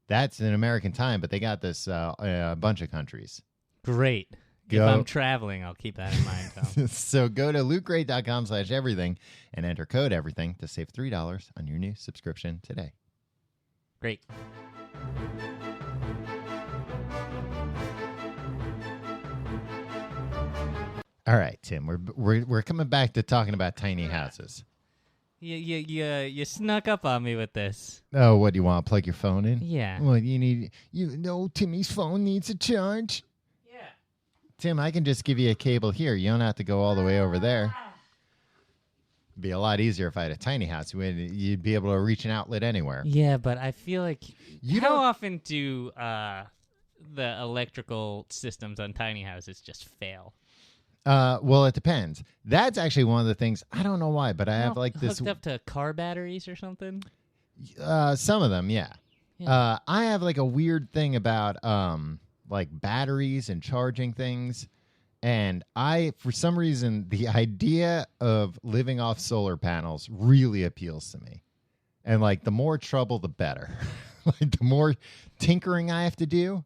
That's in American time, but they got this a bunch of countries. Great. Go. If I'm traveling, I'll keep that in mind, Tom. So go to lootcrate.com/everything and enter code everything to save $3 on your new subscription today. Great. All right, Tim, we're coming back to talking about tiny houses. You snuck up on me with this. Oh, what do you want? Plug your phone in? Yeah. Well, you know Timmy's phone needs a charge. Yeah. Tim, I can just give you a cable here. You don't have to go all the way over there. It'd be a lot easier if I had a tiny house. You'd be able to reach an outlet anywhere. Yeah, but I feel like You how don't- often do the electrical systems on tiny houses just fail. Well, it depends. That's actually one of the things. I don't know why, but I have like this hooked up to car batteries or something. Some of them, yeah. I have like a weird thing about like batteries and charging things. And for some reason, the idea of living off solar panels really appeals to me. And like the more trouble, the better. Like the more tinkering I have to do,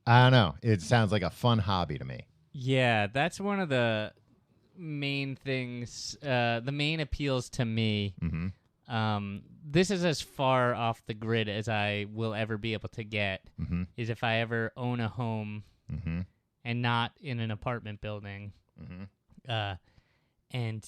I don't know. It sounds like a fun hobby to me. Yeah, that's one of the main things, the main appeals to me. Mm-hmm. This is as far off the grid as I will ever be able to get, Mm-hmm. is if I ever own a home Mm-hmm. and not in an apartment building, Mm-hmm. and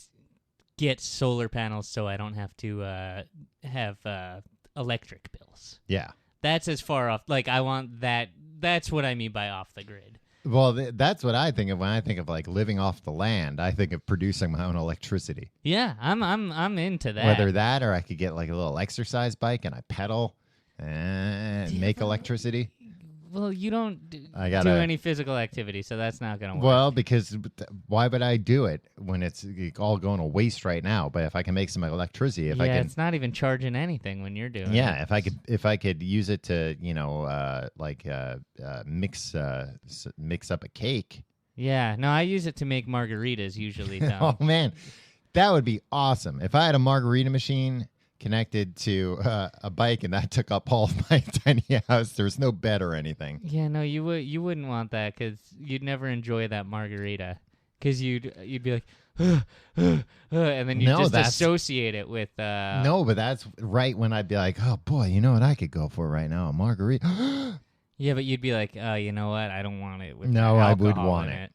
get solar panels so I don't have to have electric bills. Yeah. That's as far off. Like, I want that. That's what I mean by off the grid. Well, that's what I think of when I think of like living off the land. I think of producing my own electricity. Yeah, I'm into that. Whether that or I could get like a little exercise bike and I pedal and make electricity. Well, you don't do any physical activity, so that's not going to work. Well, because why would I do it when it's all going to waste right now? But if I can make some electricity, I can. It's not even charging anything when you're doing it. Yeah, if I could use it to mix up a cake. Yeah, no, I use it to make margaritas usually. Tom. Oh man, that would be awesome if I had a margarita machine connected to a bike and that took up all of my tiny house. There's no bed or anything. Yeah, no, you wouldn't want that because you'd never enjoy that margarita because you'd be like, and then you just associate it with. No, but that's right when I'd be like, oh boy, you know what I could go for right now, a margarita. Yeah, but you'd be like, oh, you know what? I don't want it with I would want it.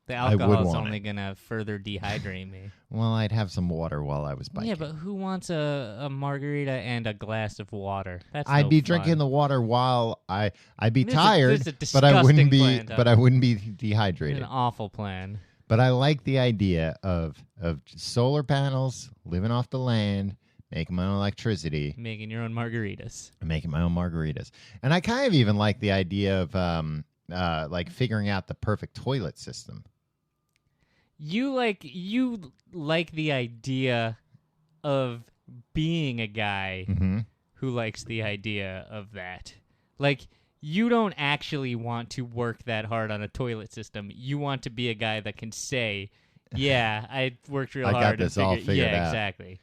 The alcohol's only going to further dehydrate me. Well, I'd have some water while I was biking. Yeah, but who wants a margarita and a glass of water? I'd be drinking the water while I'd be tired, but I wouldn't be dehydrated. It's an awful plan. But I like the idea of solar panels, living off the land, making my own electricity. Making your own margaritas. Making my own margaritas. And I kind of even like the idea of like figuring out the perfect toilet system. You like the idea of being a guy who likes the idea of that. Like, you don't actually want to work that hard on a toilet system. You want to be a guy that can say, yeah, I worked real hard. I got this all figured out. Yeah, exactly.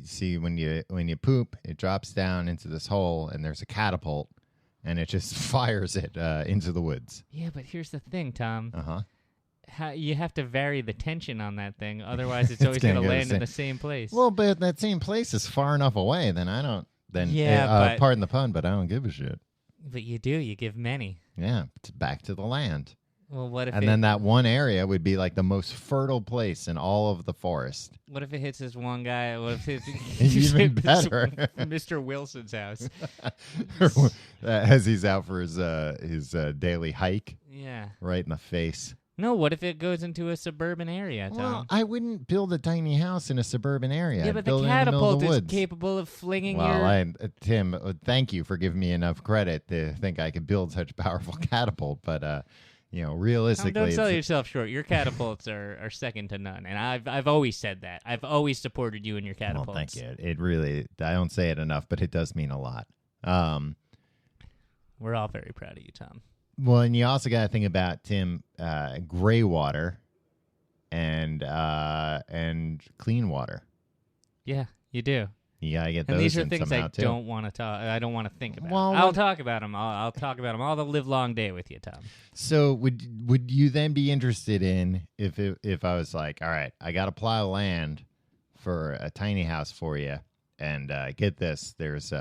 See, when you poop, it drops down into this hole, and there's a catapult, and it just fires it into the woods. Yeah, but here's the thing, Tom. Uh-huh. You have to vary the tension on that thing, otherwise it's always going to land in the same place. Well, but that same place is far enough away, then I don't... pardon the pun, but I don't give a shit. But you do. You give many. Yeah, back to the land. Well, what if? And then that one area would be like the most fertile place in all of the forest. What if it hits this one guy? What if it even better? Mr. Wilson's house as he's out for his daily hike. Yeah, right in the face. No, what if it goes into a suburban area, Tom? Well, I wouldn't build a tiny house in a suburban area. Yeah, I'd but build the it in the middle of catapult the is woods. capable of flinging Tim, thank you for giving me enough credit to think I could build such a powerful catapult, but realistically, don't sell yourself short. Your catapults are second to none, and I've always said that. I've always supported you in your catapults. Well, thank you. It really, I don't say it enough, but it does mean a lot. We're all very proud of you, Tom. Well, and you also got to think about, Tim, gray water and clean water. Yeah, you do. You got to get those. And these are in things somehow, I too. don't want to talk. I don't want to think about. Well, I'll talk about them. I'll talk about them all the live long day with you, Tom. So would you then be interested in if I was like, all right, I got a plow of land for a tiny house for you, and get this, there's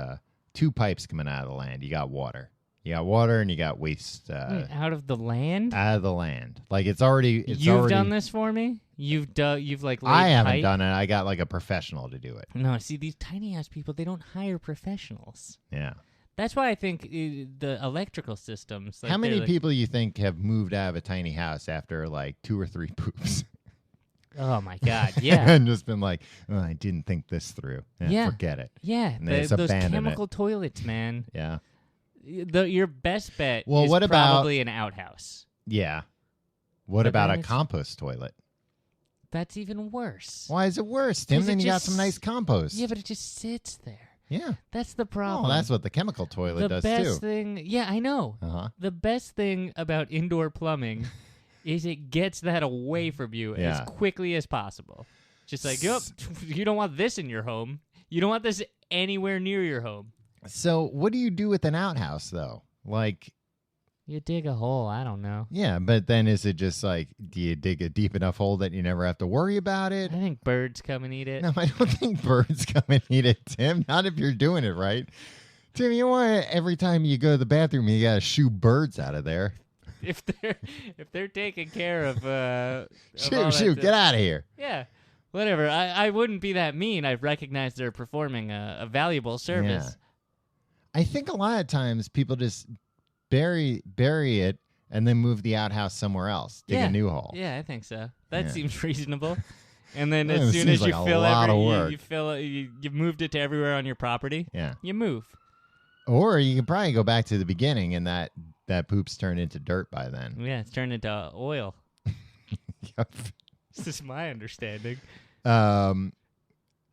2 pipes coming out of the land. You got water. You got water and you got waste. Wait, out of the land? Out of the land. Like it's already. You've done this for me? You've like laid I haven't pipe? done it. I got like a professional to do it. No, see, these tiny ass people, they don't hire professionals. Yeah. That's why I think the electrical systems. Like, how many people you think have moved out of a tiny house after like 2 or 3 poops? Oh my God! Yeah, and just been like, oh, I didn't think this through. Yeah, forget it. Yeah, and they just those abandon chemical toilets, man. Yeah. Your best bet Well, is what about- probably an outhouse. Yeah. What But about then a it's- compost toilet? That's even worse. Why is it worse, Tim? 'Cause Then it you got just- some nice compost. Yeah, but it just sits there. Yeah. That's the problem. Oh, that's what the chemical toilet the does best too. thing. Yeah, I know. Uh-huh. The best thing about indoor plumbing is it gets that away from you as Yeah. quickly as possible. Just like, yep, you don't want this in your home. You don't want this anywhere near your home. So, what do you do with an outhouse though? Like, You dig a hole. I don't know. yeah, but then is it just like, do you dig a deep enough hole that you never have to worry about it? I think birds come and eat it. No, I don't think birds come and eat it, Tim. Not if you're doing it right. Tim, you want every time you go to the bathroom, you gotta shoo birds out of there. If they're taking care of all Shoot, that, get out of here. Yeah, whatever. I wouldn't be that mean. I recognize they're performing a valuable service. I think a lot of times people just bury it and then move the outhouse somewhere else. Dig Yeah. a new hole. Yeah, I think so. That Yeah. seems reasonable. And then Yeah, as it soon seems as you like a fill lot of you work. fill it, you moved it to everywhere on your property. Yeah. You move. Or you can probably go back to the beginning and that poop's turned into dirt by then. Yeah, it's turned into oil. Yep. This is my understanding.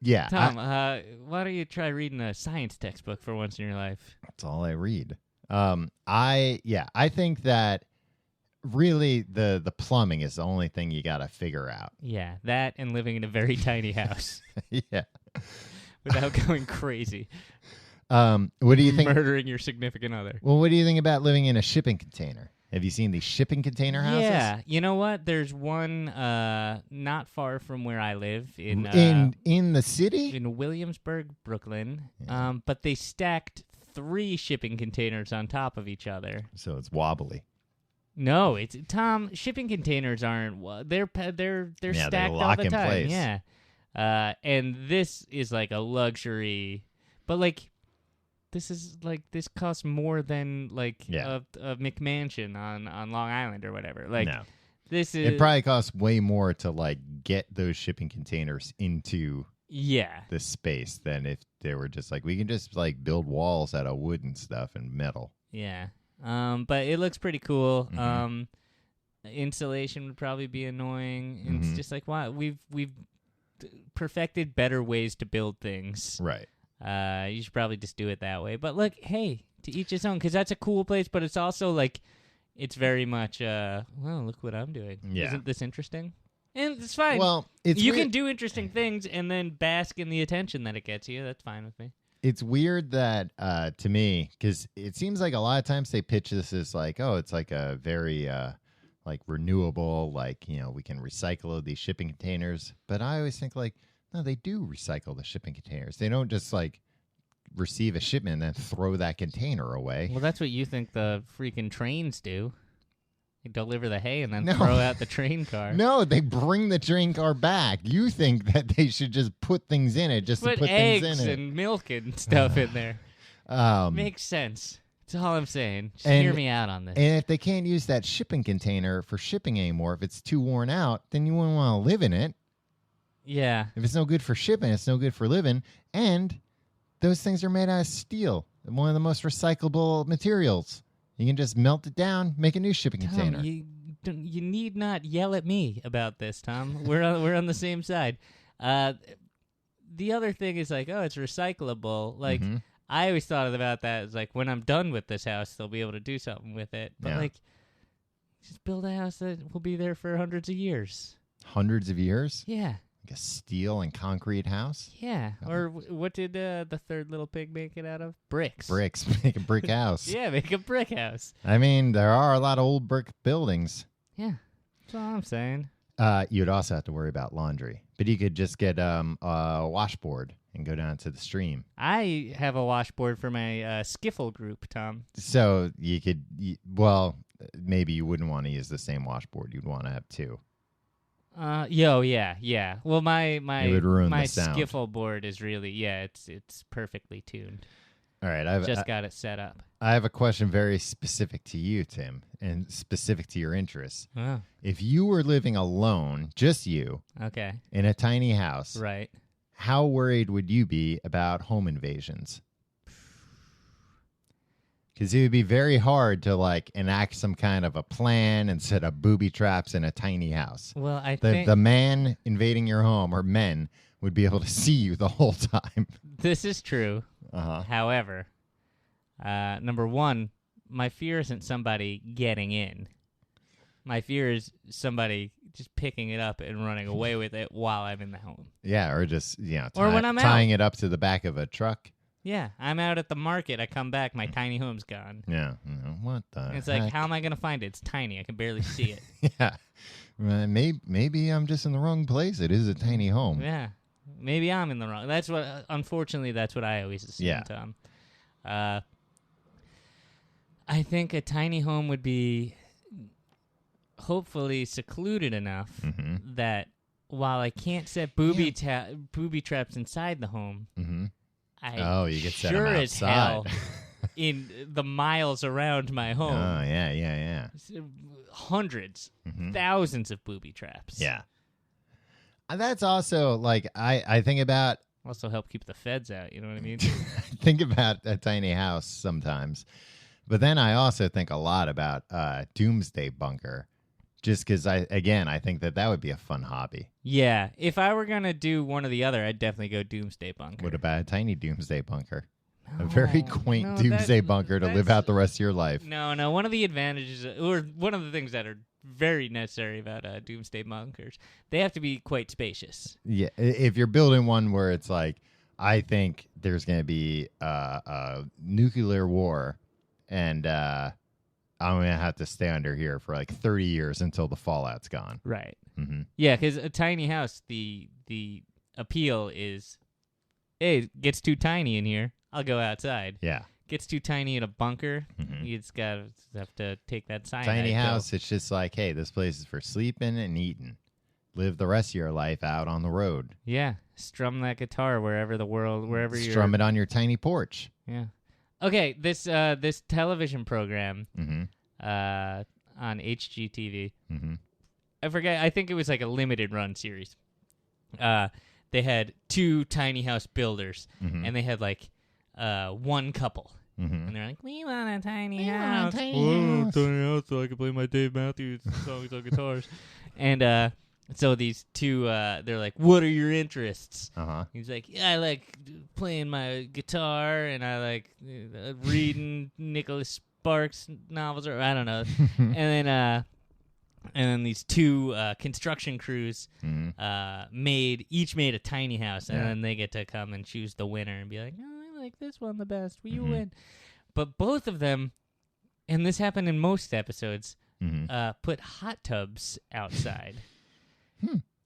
Yeah. Tom, why don't you try reading a science textbook for once in your life? That's all I read. I think that really the plumbing is the only thing you got to figure out. Yeah, that and living in a very tiny house Yeah. without going crazy, What do you think? murdering your significant other. Well, what do you think about living in a shipping container? Have you seen these shipping container houses? Yeah, you know what? There's one not far from where I live in In the city? in Williamsburg, Brooklyn. Yeah. But they stacked 3 shipping containers on top of each other. So it's wobbly. No, it's Tom. Shipping containers aren't. They're they stacked all lock the in time. place. Yeah, and this is like a luxury, but like this costs more than like Yeah. a McMansion on Long Island or whatever. Like No. this is It probably costs way more to like get those shipping containers into yeah. the space than if they were just like we can just like build walls out of wood and stuff and metal. Yeah. But it looks pretty cool. Mhm. Insulation would probably be annoying. And Mhm. It's just like, wow, we've perfected better ways to build things. Right. You should probably just do it that way. But look, hey, to each his own, because that's a cool place. But it's also like, it's very much, well, look what I'm doing. Yeah. Isn't this interesting? And it's fine. Well, it's you weird. can do interesting things and then bask in the attention that it gets you. That's fine with me. It's weird that to me, because it seems like a lot of times they pitch this as like, oh, it's like a very like renewable, like, you know, we can recycle these shipping containers. But I always think like, no, they do recycle the shipping containers. They don't just like receive a shipment and then throw that container away. Well, that's what you think the freaking trains do. They deliver the hay and then No. throw out the train car. No, they bring the train car back. You think that they should just put things in it just Put to put eggs things in it. and milk and stuff in there. Makes sense. That's all I'm saying. Just And- hear me out on this. And if they can't use that shipping container for shipping anymore, if it's too worn out, then you wouldn't want to live in it. Yeah. If it's no good for shipping, it's no good for living. And those things are made out of steel, one of the most recyclable materials. You can just melt it down, make a new shipping container. Tom, you need not yell at me about this, Tom. We're on the same side. The other thing is like, oh, it's recyclable. Like, Mhm. I always thought about that as like, when I'm done with this house, they'll be able to do something with it. But Yeah. like, just build a house that will be there for hundreds of years. Hundreds of years? Yeah. Like a steel and concrete house? Yeah. Oh. Or what did the third little pig make it out of? Bricks. Bricks, make a brick house. Yeah, make a brick house. I mean, there are a lot of old brick buildings. Yeah. That's all I'm saying. You'd also have to worry about laundry. But you could just get a washboard and go down to the stream. I have a washboard for my skiffle group, Tom. So you could, well, maybe you wouldn't want to use the same washboard. You'd want to have two. Yeah. Well, my It would ruin my the sound. skiffle board is really it's perfectly tuned. All right, I've Just got it set up. I have a question very specific to you, Tim, and specific to your interests. Oh, If you were living alone, just you, okay, in a tiny house, right. how worried would you be about home invasions? Because it would be very hard to like enact some kind of a plan and set up booby traps in a tiny house. Well, I The think the man invading your home, or men, would be able to see you the whole time. this is true. Uh-huh. However, number one, my fear isn't somebody getting in. My fear is somebody just picking it up and running away with it while I'm in the home. Yeah, or just Or when I'm tying it up to the back of a truck. Yeah, I'm out at the market. I come back, my tiny home's gone. Yeah, what the And it's heck? like, how am I going to find it? It's tiny. I can barely see it. Yeah, maybe I'm just in the wrong place. It is a tiny home. Yeah, maybe I'm in the wrong. That's what. Unfortunately, that's what I always assume, Yeah. Tom. I think a tiny home would be hopefully secluded enough that while I can't set booby traps inside the home, You get set 'em sure as hell outside. in the miles around my home. Oh yeah. Hundreds, thousands of booby traps. Yeah. That's also like I think about Also help keep the feds out. You know what I mean? think about a tiny house sometimes, but then I also think a lot about doomsday bunker. Just because I think that would be a fun hobby. Yeah, if I were gonna do one or the other, I'd definitely go doomsday bunker. What about a tiny doomsday bunker? No, A very quaint no, doomsday bunker to live that's- out the rest of your life. No. One of the advantages, or one of the things that are very necessary about doomsday bunkers, they have to be quite spacious. Yeah, if you're building one where it's like, I think there's going to be a nuclear war, and I'm going to have to stay under here for like 30 years until the fallout's gone. Right. Mm-hmm. Yeah, because a tiny house, the appeal is, hey, it gets too tiny in here. I'll go outside. Yeah. Gets too tiny in a bunker. You just have to take that cyanide Tiny pill. house, it's just like, hey, this place is for sleeping and eating. Live the rest of your life out on the road. Yeah, strum that guitar wherever you're. Strum it on your tiny porch. Yeah. Okay, this television program on HGTV. I forget. I think it was like a limited run series. They had two tiny house builders, and they had like one couple. And they're like, we want a tiny house. Tiny house so I can play my Dave Matthews songs on guitars. And so these two, they're like, what are your interests? He's like, yeah, I like playing my guitar, and I like reading Nicholas Sparks novels, or I don't know. And then these two construction crews each made a tiny house, and then they get to come and choose the winner and be like, oh, I like this one the best. Will you win? But both of them, and this happened in most episodes, put hot tubs outside.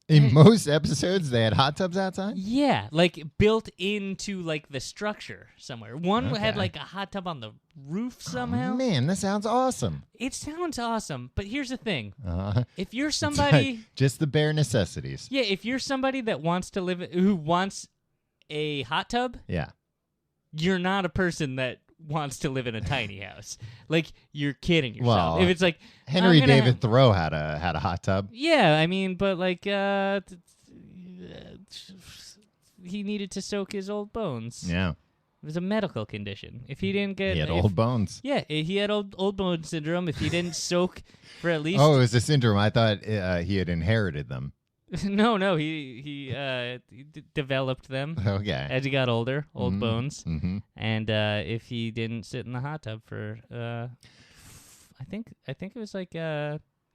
In most episodes, they had hot tubs outside? Yeah, like built into like the structure somewhere. One had Okay. like a hot tub on the roof somehow. Oh, man, that sounds awesome. It sounds awesome, but here's the thing: if you're It's somebody, like just the bare necessities. yeah, if you're somebody that wants to live, who wants a hot tub, Yeah. you're not a person that wants to live in a tiny house. Like, you're kidding yourself. Well, if it's like Henry I'm gonna David Thoreau had a hot tub. yeah, I mean, but like, he needed to soak his old bones. Yeah. It was a medical condition. If he didn't get, He had old bones. yeah, he had old bone syndrome. If he didn't soak for at least, Oh, it was a syndrome. I thought he had inherited them. no, he developed them Okay. as he got older, old bones. Mm-hmm. And if he didn't sit in the hot tub for, I think it was like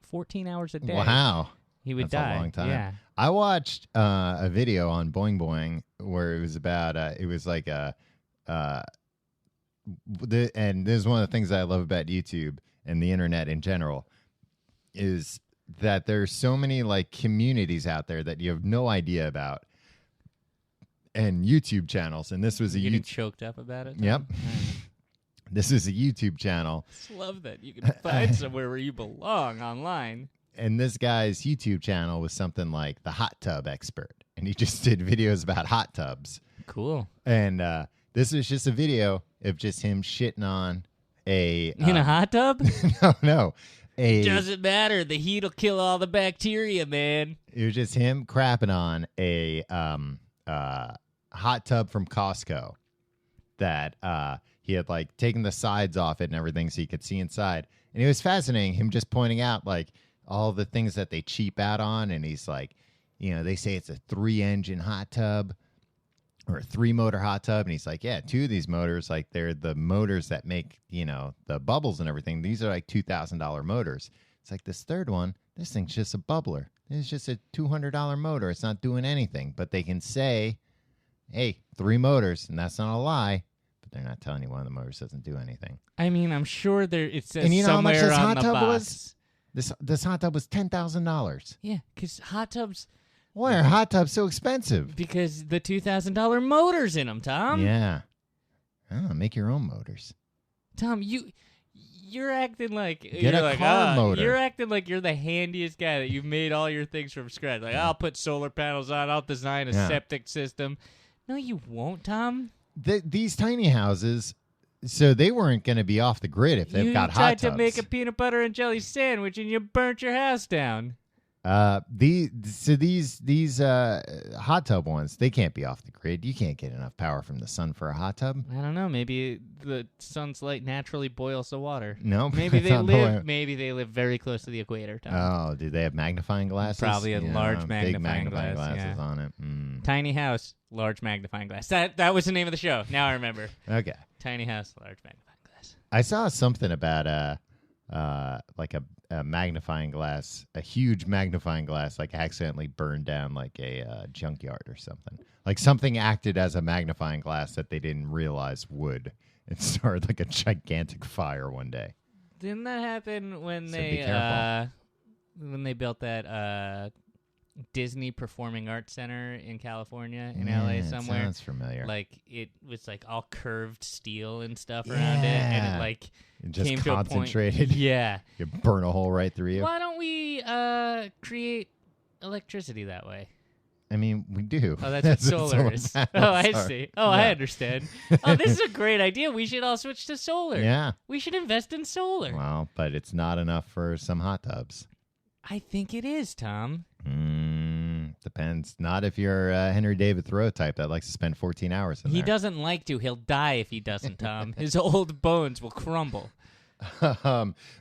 14 hours a day. Wow. he would That's die. a long time. Yeah. I watched a video on Boing Boing where it was about, it was like and this is one of the things that I love about YouTube and the internet in general, is that there's so many like communities out there that you have no idea about, and YouTube channels. And this was a Getting YouTube. choked up about it. Yep. This is a YouTube channel. Just love that you can find somewhere where you belong online. And this guy's YouTube channel was something like the hot tub expert. And he just did videos about hot tubs. Cool. And this was just a video of just him shitting on In a hot tub? no. Doesn't matter. The heat'll kill all the bacteria, man. It was just him crapping on a hot tub from Costco that He had like taken the sides off it and everything so you could see inside. And it was fascinating, him just pointing out like all the things that they cheap out on. And he's like, they say it's a 3-engine hot tub or a 3-motor hot tub. And he's like, yeah, 2 of these motors, like they're the motors that make, the bubbles and everything. These are like $2,000 motors. It's like this third one, this thing's just a bubbler. It's just a $200 motor. It's not doing anything. But they can say, hey, 3 motors, and that's not a lie. But they're not telling you one of the motors doesn't do anything. I mean, I'm sure it says and you know somewhere how much this on hot the tub box. was? This hot tub was $10,000. Yeah, because hot tubs... Why are hot tubs so expensive? Because the $2,000 motors in them, Tom. Yeah. Make your own motors. Tom, you're acting like Get you're a car motor. You're acting like you're the handiest guy, that you've made all your things from scratch. Like, I'll put solar panels on. I'll design a septic system. No, you won't, Tom. These tiny houses, so they weren't going to be off the grid if they've got hot tubs. You tried to make a peanut butter and jelly sandwich, and you burnt your house down. These hot tub ones, they can't be off the grid. You can't get enough power from the sun for a hot tub. I don't know. Maybe the sun's light naturally boils the water. No, maybe they live. Maybe they live very close to the equator, Tom. Oh, do they have magnifying glasses? Probably a large big magnifying glasses yeah. on it. Tiny house, large magnifying glass. That was the name of the show. Now I remember. Okay. Tiny house, large magnifying glass. I saw something about like a magnifying glass, a huge magnifying glass, like accidentally burned down like a junkyard or something. Like something acted as a magnifying glass that they didn't realize would. It started like a gigantic fire one day. Didn't that happen when So be careful. when they built that Disney Performing Arts Center in California, in LA somewhere? Sounds familiar. Like it was like all curved steel and stuff around it, and it like it just came concentrated. To a point. Yeah. You burn a hole right through you. Why don't we create electricity that way? I mean, we do. Oh, that's what solar is. Oh, I see. Oh, yeah. I understand. Oh, this is a great idea. We should all switch to solar. Yeah. We should invest in solar. Well, but it's not enough for some hot tubs. I think it is, Tom. Depends. Not if you're Henry David Thoreau type that likes to spend 14 hours in there. He doesn't like to. He'll die if he doesn't, Tom. His old bones will crumble.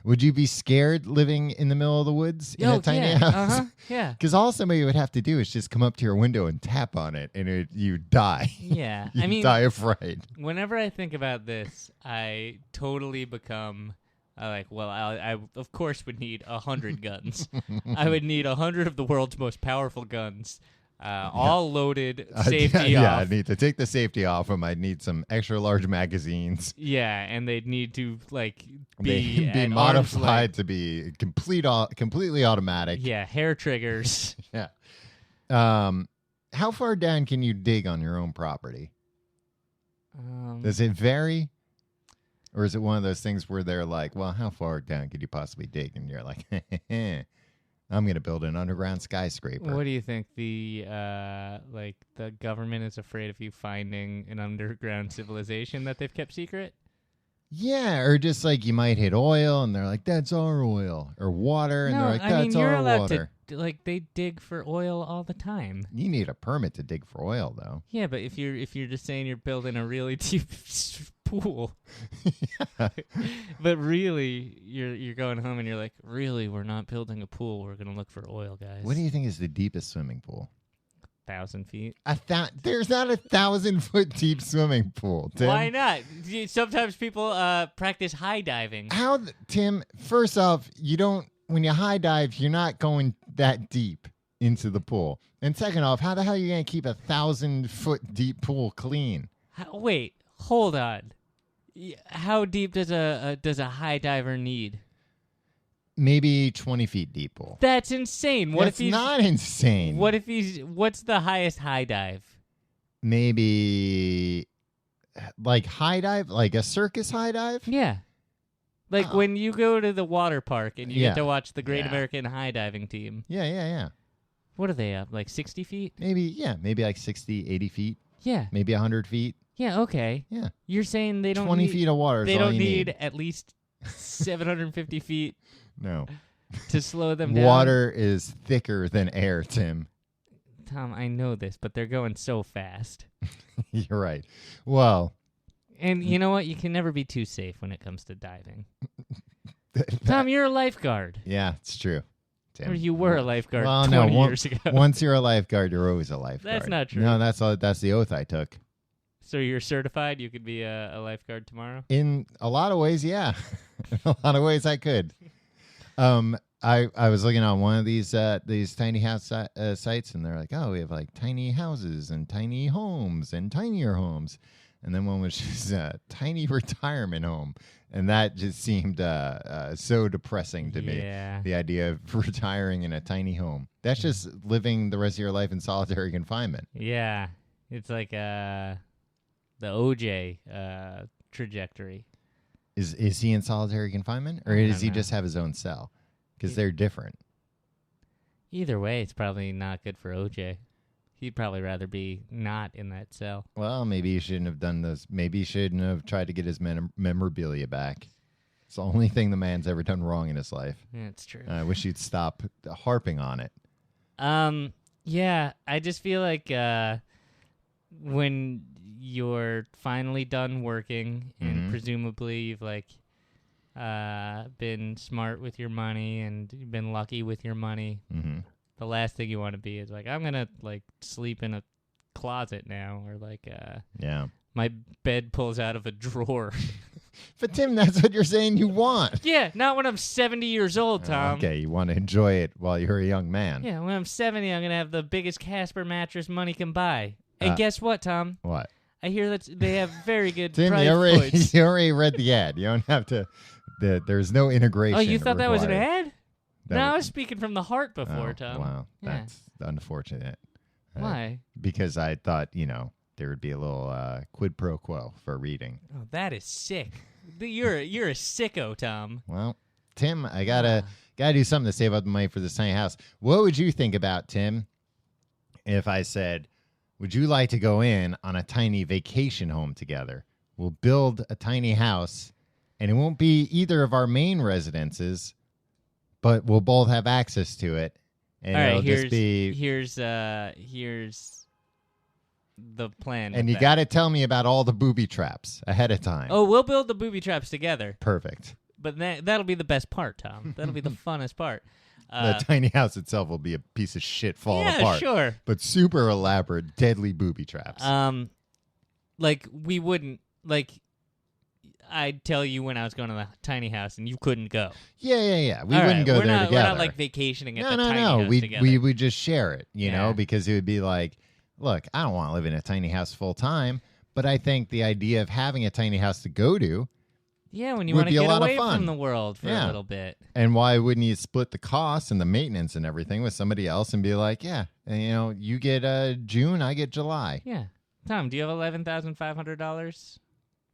Would you be scared living in the middle of the woods in a tiny house? Uh-huh. Yeah. Because all somebody would have to do is just come up to your window and tap on it, and you die. Yeah. You I mean, die of fright. Whenever I think about this, I totally become I of course would need 100 guns. I would need 100 of the world's most powerful guns. All loaded, safety off. Yeah, I need to take the safety off them. I'd need some extra large magazines. Yeah, and they'd need to be modified to be completely automatic. Yeah, hair triggers. Yeah. How far down can you dig on your own property? Does it vary? Or is it one of those things where they're like, well, how far down could you possibly dig? And you're like, I'm going to build an underground skyscraper. What do you think? The government is afraid of you finding an underground civilization that they've kept secret? Yeah, or just like you might hit oil, and they're like, that's our oil. Or water, and they're like, that's you're our allowed water. They dig for oil all the time. You need a permit to dig for oil, though. Yeah, but if you're just saying you're building a really deep pool, but really you're going home and you're like, really, we're not building a pool. We're gonna look for oil, guys. What do you think is the deepest swimming pool? 1,000 feet. There's not 1,000-foot deep swimming pool, Tim. Why not? Sometimes people practice high diving. Tim? First off, when you high dive, you're not going that deep into the pool. And second off, how the hell are you going to keep 1,000-foot deep pool clean? Wait, hold on. How deep does a high diver need? Maybe 20 feet deep pool. That's insane. That's not insane. What's the highest high dive? Maybe like high dive, like a circus high dive? Yeah. Like when you go to the water park and you get to watch the Great Yeah. American High Diving Team. Yeah. What are they up? Like 60 feet? Maybe like 60, 80 feet. Yeah. Maybe 100 feet. Yeah, okay. Yeah. You're saying they don't 20 need, feet of water is they all don't you need at least 750 feet No. to slow them down? Water is thicker than air, Tim. Tom, I know this, but they're going so fast. You're right. Well, And you know what? You can never be too safe when it comes to diving. Tom, you're a lifeguard. Yeah, it's true. Or you were a lifeguard 20 years ago. Once you're a lifeguard, you're always a lifeguard. That's not true. No, that's the oath I took. So you're certified? You could be a lifeguard tomorrow? In a lot of ways, yeah. In a lot of ways, I could. I was looking on one of these tiny house sites, and they're like, oh, we have like tiny houses and tiny homes and tinier homes. And then one was just a tiny retirement home. And that just seemed so depressing to me. The idea of retiring in a tiny home. That's just living the rest of your life in solitary confinement. Yeah. It's like the OJ trajectory. Is he in solitary confinement? Or does he just have his own cell? Because they're different. Either way, it's probably not good for OJ. He'd probably rather be not in that cell. Well, maybe he shouldn't have done this. Maybe he shouldn't have tried to get his memorabilia back. It's the only thing the man's ever done wrong in his life. Yeah, it's true. I wish he'd stop harping on it. Yeah, I just feel like when you're finally done working and presumably you've been smart with your money and you've been lucky with your money. Mm-hmm. The last thing you want to be is like, I'm gonna sleep in a closet now, or my bed pulls out of a drawer. But Tim, that's what you're saying you want. Yeah, not when I'm 70 years old, Tom. Okay, you want to enjoy it while you're a young man. Yeah, when I'm 70, I'm gonna have the biggest Casper mattress money can buy. And guess what, Tom? What? I hear that they have very good Tim, price points. You already read the ad. You don't have to. There's no integration. Oh, you thought that was an required. ad? No, I was speaking from the heart before, Tom. Wow, that's unfortunate. Why? Because I thought, there would be a little quid pro quo for reading. Oh, that is sick. You're a sicko, Tom. Well, Tim, I gotta do something to save up the money for this tiny house. What would you think about, Tim, if I said, would you like to go in on a tiny vacation home together? We'll build a tiny house, and it won't be either of our main residences, but we'll both have access to it, and all right, it'll just be. Here's the plan. And you got to tell me about all the booby traps ahead of time. Oh, we'll build the booby traps together. Perfect. But that'll be the best part, Tom. That'll be the funnest part. The tiny house itself will be a piece of shit falling apart. Yeah, sure. But super elaborate, deadly booby traps. We wouldn't I'd tell you when I was going to the tiny house and you couldn't go. Yeah. We wouldn't go there together. We're not vacationing at the tiny house together. We would just share it, you know, because it would be like, look, I don't want to live in a tiny house full time, but I think the idea of having a tiny house to go to when you want to get away from the world for a little bit. And why wouldn't you split the costs and the maintenance and everything with somebody else and be like, you get June, I get July. Yeah. Tom, do you have $11,500?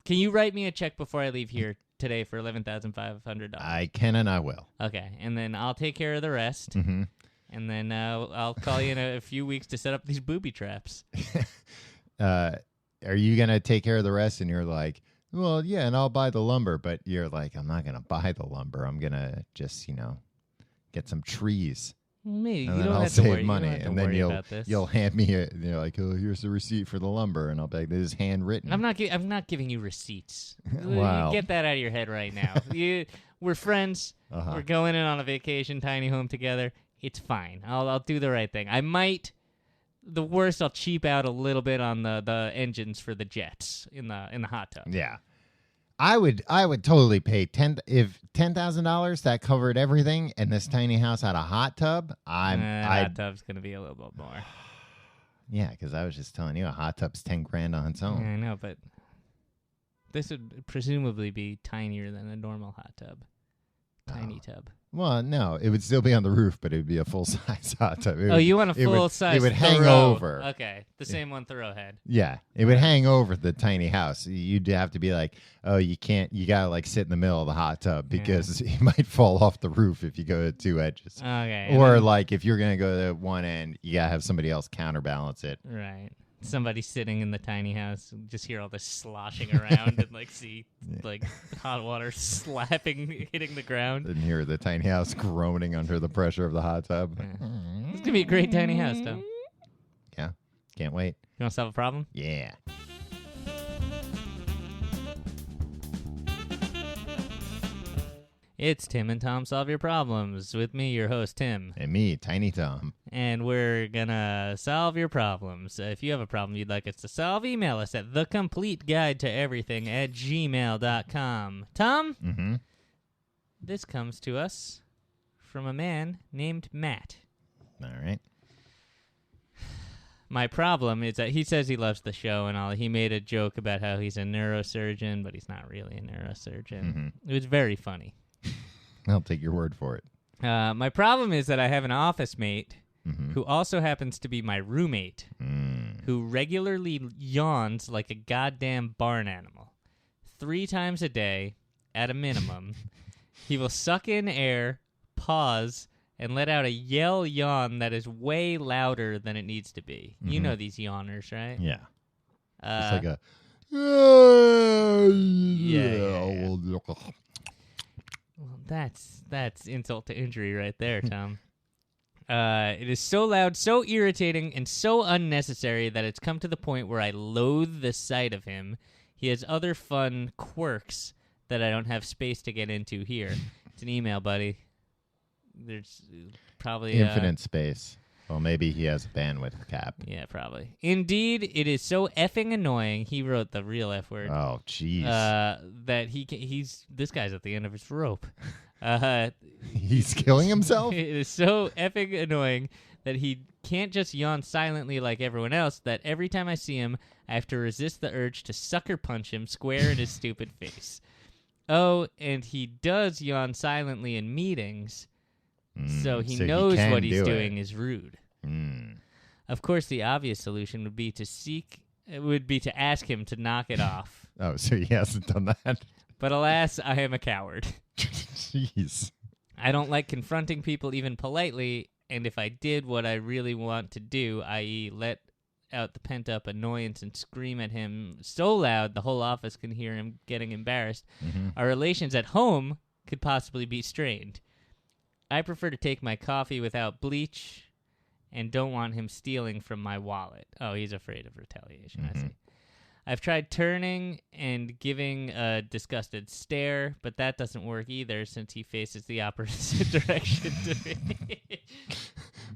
Can you write me a check before I leave here today for $11,500? I can and I will. Okay, and then I'll take care of the rest. Mm-hmm. And then I'll call you in a few weeks to set up these booby traps. Are you going to take care of the rest? And you're like, well, yeah, and I'll buy the lumber. But you're like, I'm not going to buy the lumber. I'm going to just, get some trees. Maybe and you then don't I'll have save to worry. money, and then then you'll hand me you're like, oh, here's the receipt for the lumber, and I'll be like, this is handwritten. I'm not giving you receipts. Wow. Get that out of your head right now. We're friends. Uh-huh. We're going in on a vacation tiny home together. It's fine. I'll do the right thing. I might. The worst, I'll cheap out a little bit on the engines for the jets in the hot tub. Yeah. I would totally pay $10,000 that covered everything, and this tiny house had a hot tub. Hot tub's gonna be a little bit more. Yeah, because I was just telling you, a hot tub's $10,000 on its own. Yeah, I know, but this would presumably be tinier than a normal hot tub. Tiny tub. Well, no, it would still be on the roof, but it would be a full-size hot tub. You want a full-size? It would hang over. Okay, the same one Thoreau had. Yeah, it would hang over the tiny house. You'd have to be like, oh, you can't. You gotta sit in the middle of the hot tub because it might fall off the roof if you go to two edges. Okay. Or if you're gonna go to one end, you gotta have somebody else counterbalance it. Right. Somebody sitting in the tiny house, just hear all this sloshing around and see hot water hitting the ground. And hear the tiny house groaning under the pressure of the hot tub. Yeah. It's gonna be a great tiny house, Tom. Yeah, can't wait. You want to solve a problem? Yeah. It's Tim and Tom Solve Your Problems with me, your host, Tim. And me, Tiny Tom. And we're gonna solve your problems. If you have a problem you'd like us to solve, email us at thecompleteguidetoeverything@gmail.com. Tom? Mm-hmm. This comes to us from a man named Matt. All right. My problem is that he says he loves the show and all. He made a joke about how he's a neurosurgeon, but he's not really a neurosurgeon. Mm-hmm. It was very funny. I'll take your word for it. My problem is that I have an office mate Mm-hmm. who also happens to be my roommate, Mm. who regularly yawns like a goddamn barn animal. 3 times a day, at a minimum. He will suck in air, pause, and let out a yell yawn that is way louder than it needs to be. You know these yawners, right? Yeah. It's like a... yeah. Well, that's insult to injury right there, Tom. It is so loud, so irritating, and so unnecessary that it's come to the point where I loathe the sight of him. He has other fun quirks that I don't have space to get into here. It's an email, buddy. There's probably... Infinite space. Well, maybe he has a bandwidth cap. Yeah, probably. Indeed, it is so effing annoying. He wrote the real F word. Oh, jeez. That this guy's at the end of his rope. He's killing himself? It is so effing annoying that he can't just yawn silently like everyone else, that every time I see him, I have to resist the urge to sucker punch him square in his stupid face. Oh, and he does yawn silently in meetings, so he knows what he's doing is rude. Mm. Of course, the obvious solution would be to ask him to knock it off. Oh, so he hasn't done that? But alas, I am a coward. Jeez. I don't like confronting people even politely, and if I did what I really want to do, i.e. let out the pent-up annoyance and scream at him so loud the whole office can hear him getting embarrassed, our relations at home could possibly be strained. I prefer to take my coffee without bleach and don't want him stealing from my wallet. Oh, he's afraid of retaliation, I see. I've tried turning and giving a disgusted stare, but that doesn't work either since he faces the opposite direction to me.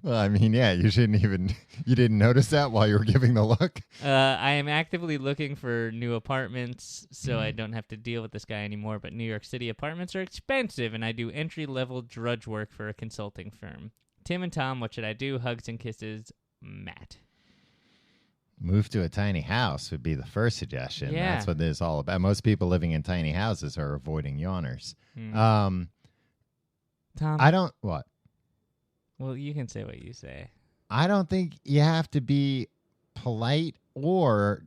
Well, I mean, yeah, you didn't notice that while you were giving the look? I am actively looking for new apartments so I don't have to deal with this guy anymore, but New York City apartments are expensive, and I do entry-level drudge work for a consulting firm. Tim and Tom, what should I do? Hugs and kisses, Matt. Move to a tiny house would be the first suggestion. Yeah. That's what this is all about. Most people living in tiny houses are avoiding yawners. Tom? I don't... What? Well, you can say what you say. I don't think you have to be polite or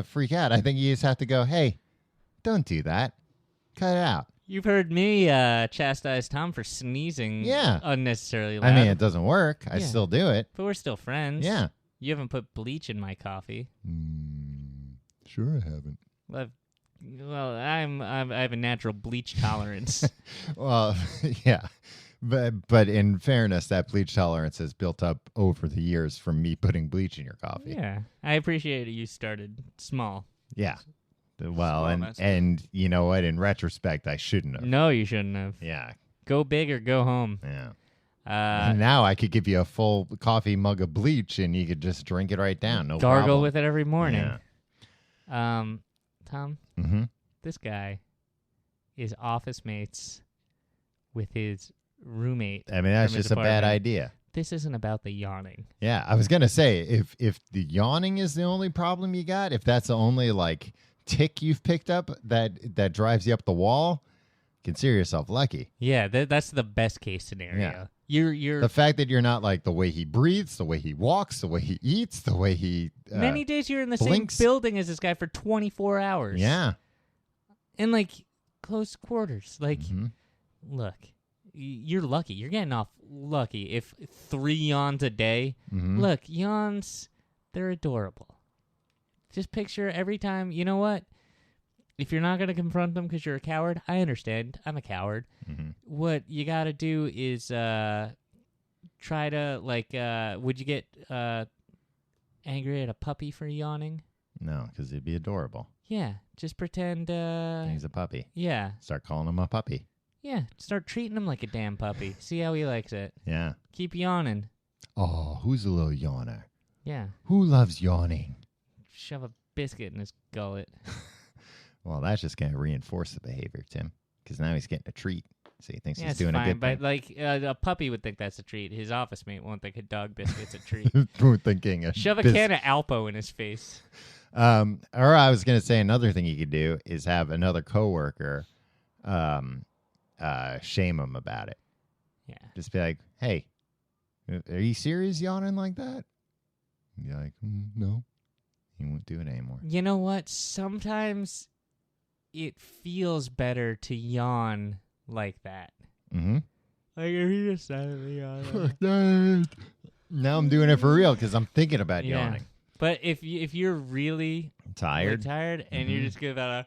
freak out. I think you just have to go, hey, don't do that. Cut it out. You've heard me chastise Tom for sneezing unnecessarily loud. I mean, it doesn't work. I still do it. But we're still friends. Yeah. You haven't put bleach in my coffee. Sure I haven't. Well, I have a natural bleach tolerance. Well, yeah. But in fairness, that bleach tolerance has built up over the years from me putting bleach in your coffee. Yeah. I appreciate it. You started small. Yeah. Well, and you know what? In retrospect, I shouldn't have. No, you shouldn't have. Yeah. Go big or go home. Yeah. And now I could give you a full coffee mug of bleach, and you could just drink it right down. No gargle problem. with it every morning. Yeah. Tom, this guy is office mates with his roommate. I mean, that's just a bad idea. This isn't about the yawning. Yeah, I was gonna say if the yawning is the only problem you got, if that's the only like tick you've picked up that drives you up the wall, consider yourself lucky. Yeah, that's the best case scenario. Yeah. You're the fact that you're not like the way he breathes, the way he walks, the way he eats, the way he many days you're in the blinks. same building as this guy for 24 hours. Yeah. And like close quarters. Like look, you're lucky. You're getting off lucky if 3 yawns a day. Look, yawns, they're adorable. Just picture every time, you know what? If you're not going to confront them because you're a coward, I understand. I'm a coward. What you got to do is try to, like, would you get angry at a puppy for yawning? No, because it'd be adorable. Yeah, just pretend... he's a puppy. Yeah. Start calling him a puppy. Yeah, start treating him like a damn puppy. See how he likes it. Yeah. Keep yawning. Oh, who's a little yawner? Yeah. Who loves yawning? Shove a biscuit in his gullet. Well, that's just going to reinforce the behavior, Tim, because now he's getting a treat. So he thinks he's doing fine, a good but thing. like a puppy would think that's a treat. His office mate won't think a dog biscuit's a treat. We're thinking Shove a can of Alpo in his face. Or I was going to say another thing you could do is have another coworker shame him about it. Yeah. Just be like, hey, are you serious yawning like that? And you're like, no. He won't do it anymore. You know what? Sometimes it feels better to yawn like that. Mm-hmm. Like if you just silently yawn. Now I'm doing it for real because I'm thinking about yawning. But if you're really Tired, and you're just good about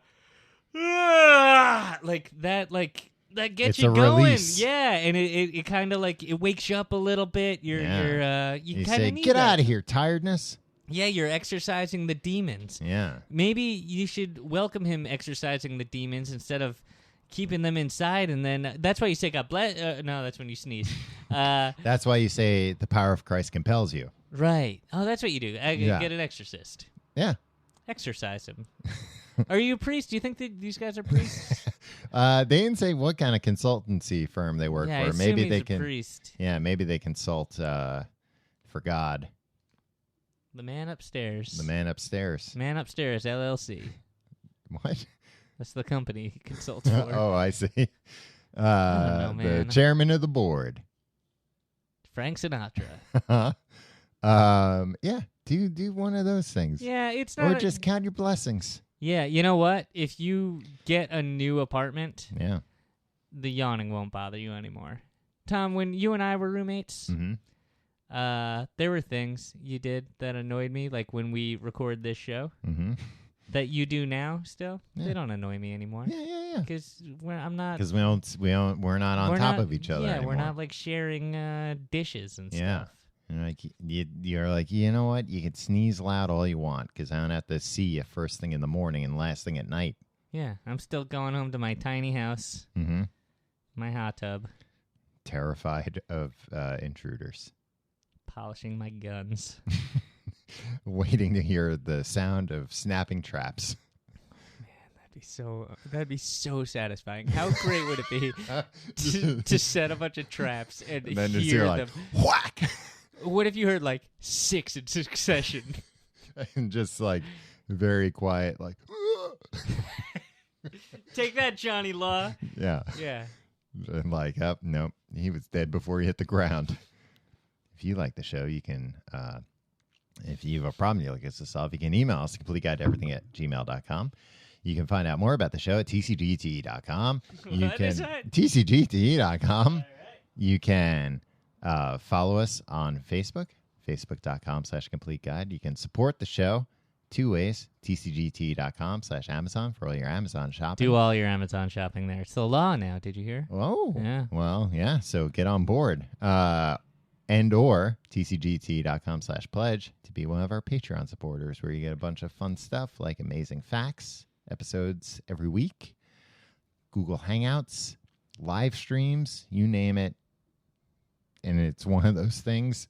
like that gets It's you a going. release. Yeah, and it kind of like it wakes you up a little bit. You you kind say, of need get that. out of here, tiredness. Yeah, you're exercising the demons. Yeah. Maybe you should welcome him exercising the demons instead of keeping them inside, and then that's why you say God bless. No, that's when you sneeze. That's why you say the power of Christ compels you. Right. Oh, that's what you do. Yeah. Get an exorcist. Yeah. Exorcise him. Are you a priest? Do you think that these guys are priests? They didn't say what kind of consultancy firm they work Yeah, for. I assume Maybe he's they a can. priest. Yeah, maybe they consult for God. The man upstairs. The man upstairs. Man upstairs, LLC. What? That's the company he consults for. Oh, I see. I don't know, the man. chairman of the board. Frank Sinatra. Yeah. Do one of those things. Yeah, it's not. Or just count your blessings. Yeah, you know what? If you get a new apartment, Yeah. the yawning won't bother you anymore. Tom, when you and I were roommates, Mm-hmm. there were things you did that annoyed me, like when we record this show, Mm-hmm. that you do now still. Yeah. They don't annoy me anymore. Yeah. Because I'm not. Because we're not on we're top not- of each other Yeah, anymore. we're not like sharing dishes and Yeah. stuff. And like you're like, you know what? You can sneeze loud all you want because I don't have to see you first thing in the morning and last thing at night. Yeah, I'm still going home to my tiny house, Mm-hmm. my hot tub, Terrified of intruders. polishing my guns. Waiting to hear the sound of snapping traps. That'd be so satisfying. How great would it be to set a bunch of traps and And then just hear hear them? like, whack! What if you heard like 6 in succession? And just like very quiet, like, Take that, Johnny Law. yeah. Yeah. And like, oh, nope, he was dead before he hit the ground. If you like the show, you can, if you have a problem you'd like us to solve, you can email us, completeguideeverything@gmail.com. You can find out more about the show at tcgt.com. You What can is that? tcgt.com. All right. You can follow us on Facebook, facebook.com/complete guide. You can support the show 2 ways, tcgt.com/Amazon for all your Amazon shopping. Do all your Amazon shopping there. It's the law now. Did you hear? Oh, Yeah. well, yeah. So get on board. And or tcgt.com/pledge to be one of our Patreon supporters, where you get a bunch of fun stuff like amazing facts, episodes every week, Google Hangouts, live streams, you name it. And it's one of those things,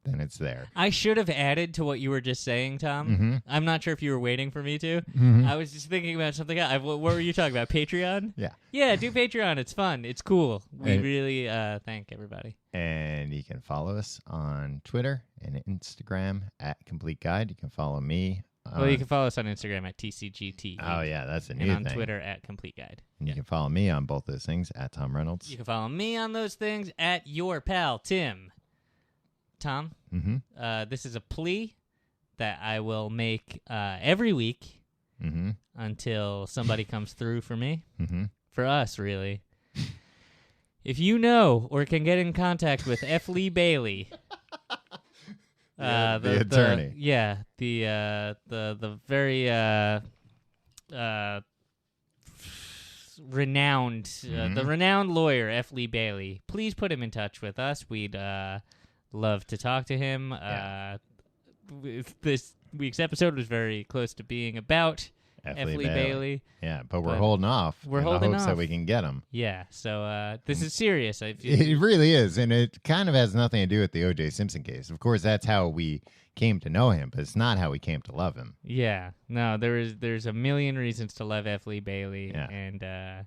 then it's there. I should have added to what you were just saying, Tom. Mm-hmm. I'm not sure if you were waiting for me to. Mm-hmm. I was just thinking about something else. What were you talking about? Patreon? Yeah. Yeah, do Patreon. It's fun. It's cool. We And- really thank everybody. And you can follow us on Twitter and Instagram at Complete Guide. You can follow me. Well, you can follow us on Instagram at TCGT. Oh, yeah, that's a new And on thing. Twitter at Complete Guide. And you can follow me on both those things at Tom Reynolds. You can follow me on those things at your pal, Tim. Tom, Mm-hmm. this is a plea that I will make every week Mm-hmm. until somebody comes through for me. Mm-hmm. For us, really. If you know or can get in contact with F. Lee Bailey, Yeah, the attorney. The very renowned, the renowned lawyer F. Lee Bailey, please put him in touch with us. We'd love to talk to him. Yeah. This week's episode was very close to being about Effley Bailey. Yeah, but we're holding off. We're in holding the hopes off. that we can get him. Yeah, so this is serious. It really is, and it kind of has nothing to do with the O.J. Simpson case. Of course, that's how we came to know him, but it's not how we came to love him. Yeah, no, there's a million reasons to love Effley Bailey, Yeah. and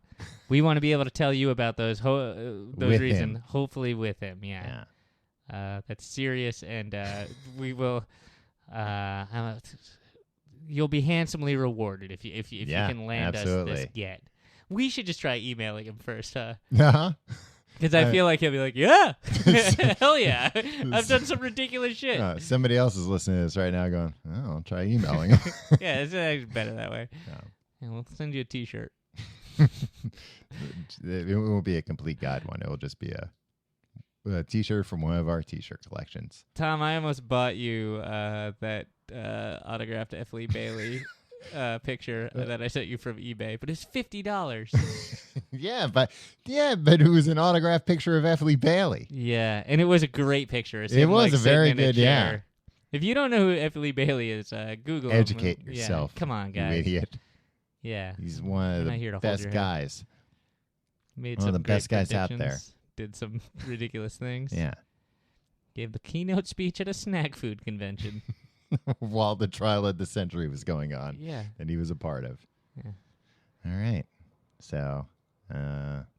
we want to be able to tell you about those With reasons. him. Hopefully, with him. Yeah. That's serious, and we will. You'll be handsomely rewarded if you can land absolutely. us this get. We should just try emailing him first, huh? Uh-huh. Because I feel like he'll be like, yeah, hell yeah, I've done some ridiculous shit. Somebody else is listening to this right now going, oh, I'll try emailing him. Yeah, it's actually better that way. Yeah. And we'll send you a T-shirt. It won't be a complete guide one. It will just be a T-shirt from one of our T-shirt collections. Tom, I almost bought you that autographed Effley Bailey picture that I sent you from eBay, but it's $50. yeah, but it was an autographed picture of Effley Bailey. Yeah, and it was a great picture. It was a very good, yeah. If you don't know who Effley Bailey is, Google him. Educate yourself. Yeah, come on, you guys. idiot. Yeah. He's one of the best guys. Made One some of the great best guys out there. predictions, Did some ridiculous things. Yeah. Gave the keynote speech at a snack food convention. While the trial of the century was going on. Yeah. And he was a part of. Yeah. All right. So.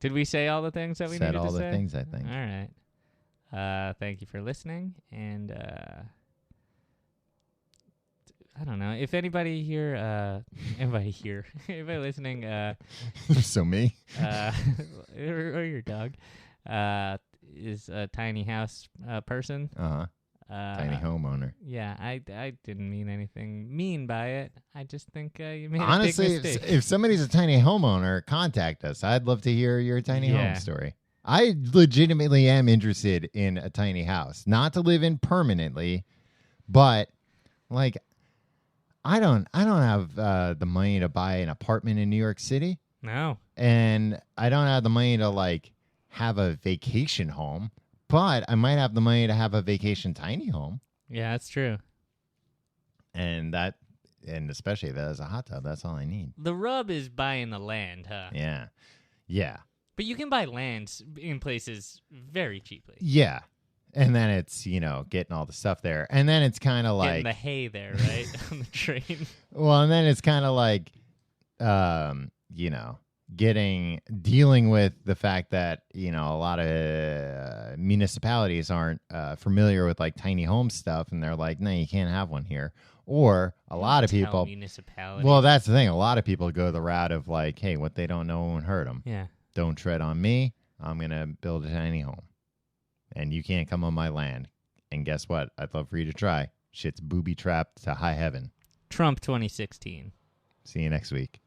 Did we say all the things that we needed to say? Said all the things, I think. All right. Thank you for listening. And I don't know. If anybody here, anybody listening, so me? or your dog, is a tiny house person. Uh-huh. Tiny homeowner. Yeah, I didn't mean anything mean by it. I just think you made Honestly, a big mistake. if somebody's a tiny homeowner, contact us. I'd love to hear your tiny home story. I legitimately am interested in a tiny house. Not to live in permanently, but like I don't have the money to buy an apartment in New York City. No. And I don't have the money to like have a vacation home. But I might have the money to have a vacation tiny home. Yeah, that's true. And especially if that has a hot tub, that's all I need. The rub is buying the land, huh? Yeah. Yeah. But you can buy lands in places very cheaply. Yeah. And then it's, getting all the stuff there. And then it's kind of like... Getting the hay there, right? On the train. Well, and then it's kind of like, dealing with the fact that, a lot of municipalities aren't familiar with like tiny home stuff. And they're like, no, you can't have one here. Or a lot of people. Well, that's the thing. A lot of people go the route of like, hey, what they don't know won't hurt them. Yeah. Don't tread on me. I'm going to build a tiny home. And you can't come on my land. And guess what? I'd love for you to try. Shit's booby-trapped to high heaven. Trump 2016. See you next week.